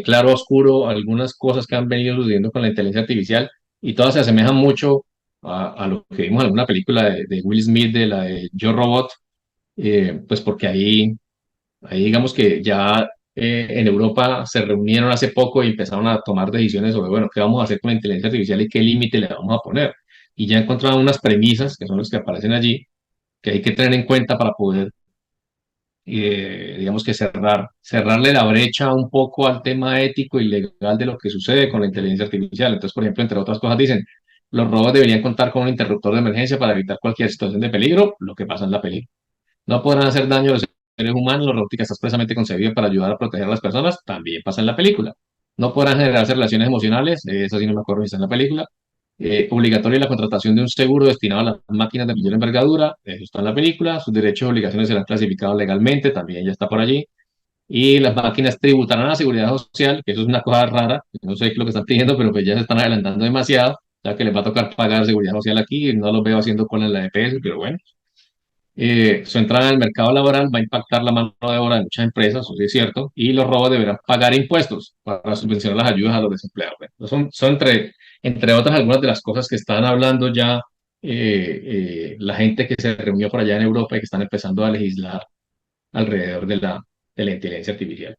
S2: claro a oscuro algunas cosas que han venido sucediendo con la inteligencia artificial, y todas se asemejan mucho a lo que vimos en alguna película de Will Smith, de la de Yo Robot, pues porque ahí digamos que ya en Europa se reunieron hace poco y empezaron a tomar decisiones sobre, bueno, qué vamos a hacer con la inteligencia artificial y qué límite le vamos a poner. Y ya encontraron unas premisas, que son las que aparecen allí, que hay que tener en cuenta para poder, digamos que cerrarle la brecha un poco al tema ético y legal de lo que sucede con la inteligencia artificial. Entonces, por ejemplo, entre otras cosas, dicen, los robots deberían contar con un interruptor de emergencia para evitar cualquier situación de peligro, lo que pasa en la película. No podrán hacer daño a los seres humanos. La robótica está expresamente concebida para ayudar a proteger a las personas. También pasa en la película. No podrán generarse relaciones emocionales. Eso sí no me acuerdo si está en la película. Obligatoria la contratación de un seguro destinado a las máquinas de mayor envergadura. Eso está en la película. Sus derechos y obligaciones serán clasificados legalmente. También ya está por allí. Y las máquinas tributarán a la seguridad social, que eso es una cosa rara. No sé qué es lo que están pidiendo, pero pues ya se están adelantando demasiado. Ya que les va a tocar pagar seguridad social aquí. No los veo haciendo cola en la EPS, pero bueno. Su entrada en el mercado laboral va a impactar la mano de obra de muchas empresas, eso sí es cierto, y los robots deberán pagar impuestos para subvencionar las ayudas a los desempleados. Bueno, son entre otras algunas de las cosas que están hablando ya la gente que se reunió por allá en Europa y que están empezando a legislar alrededor de la inteligencia artificial.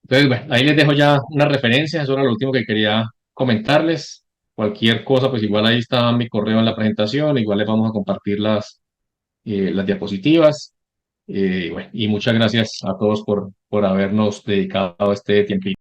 S2: Entonces, bueno, ahí les dejo ya una referencia, eso era lo último que quería comentarles. Cualquier cosa, pues igual ahí está mi correo en la presentación, igual les vamos a compartir las diapositivas. Bueno, y muchas gracias a todos por habernos dedicado este tiempo.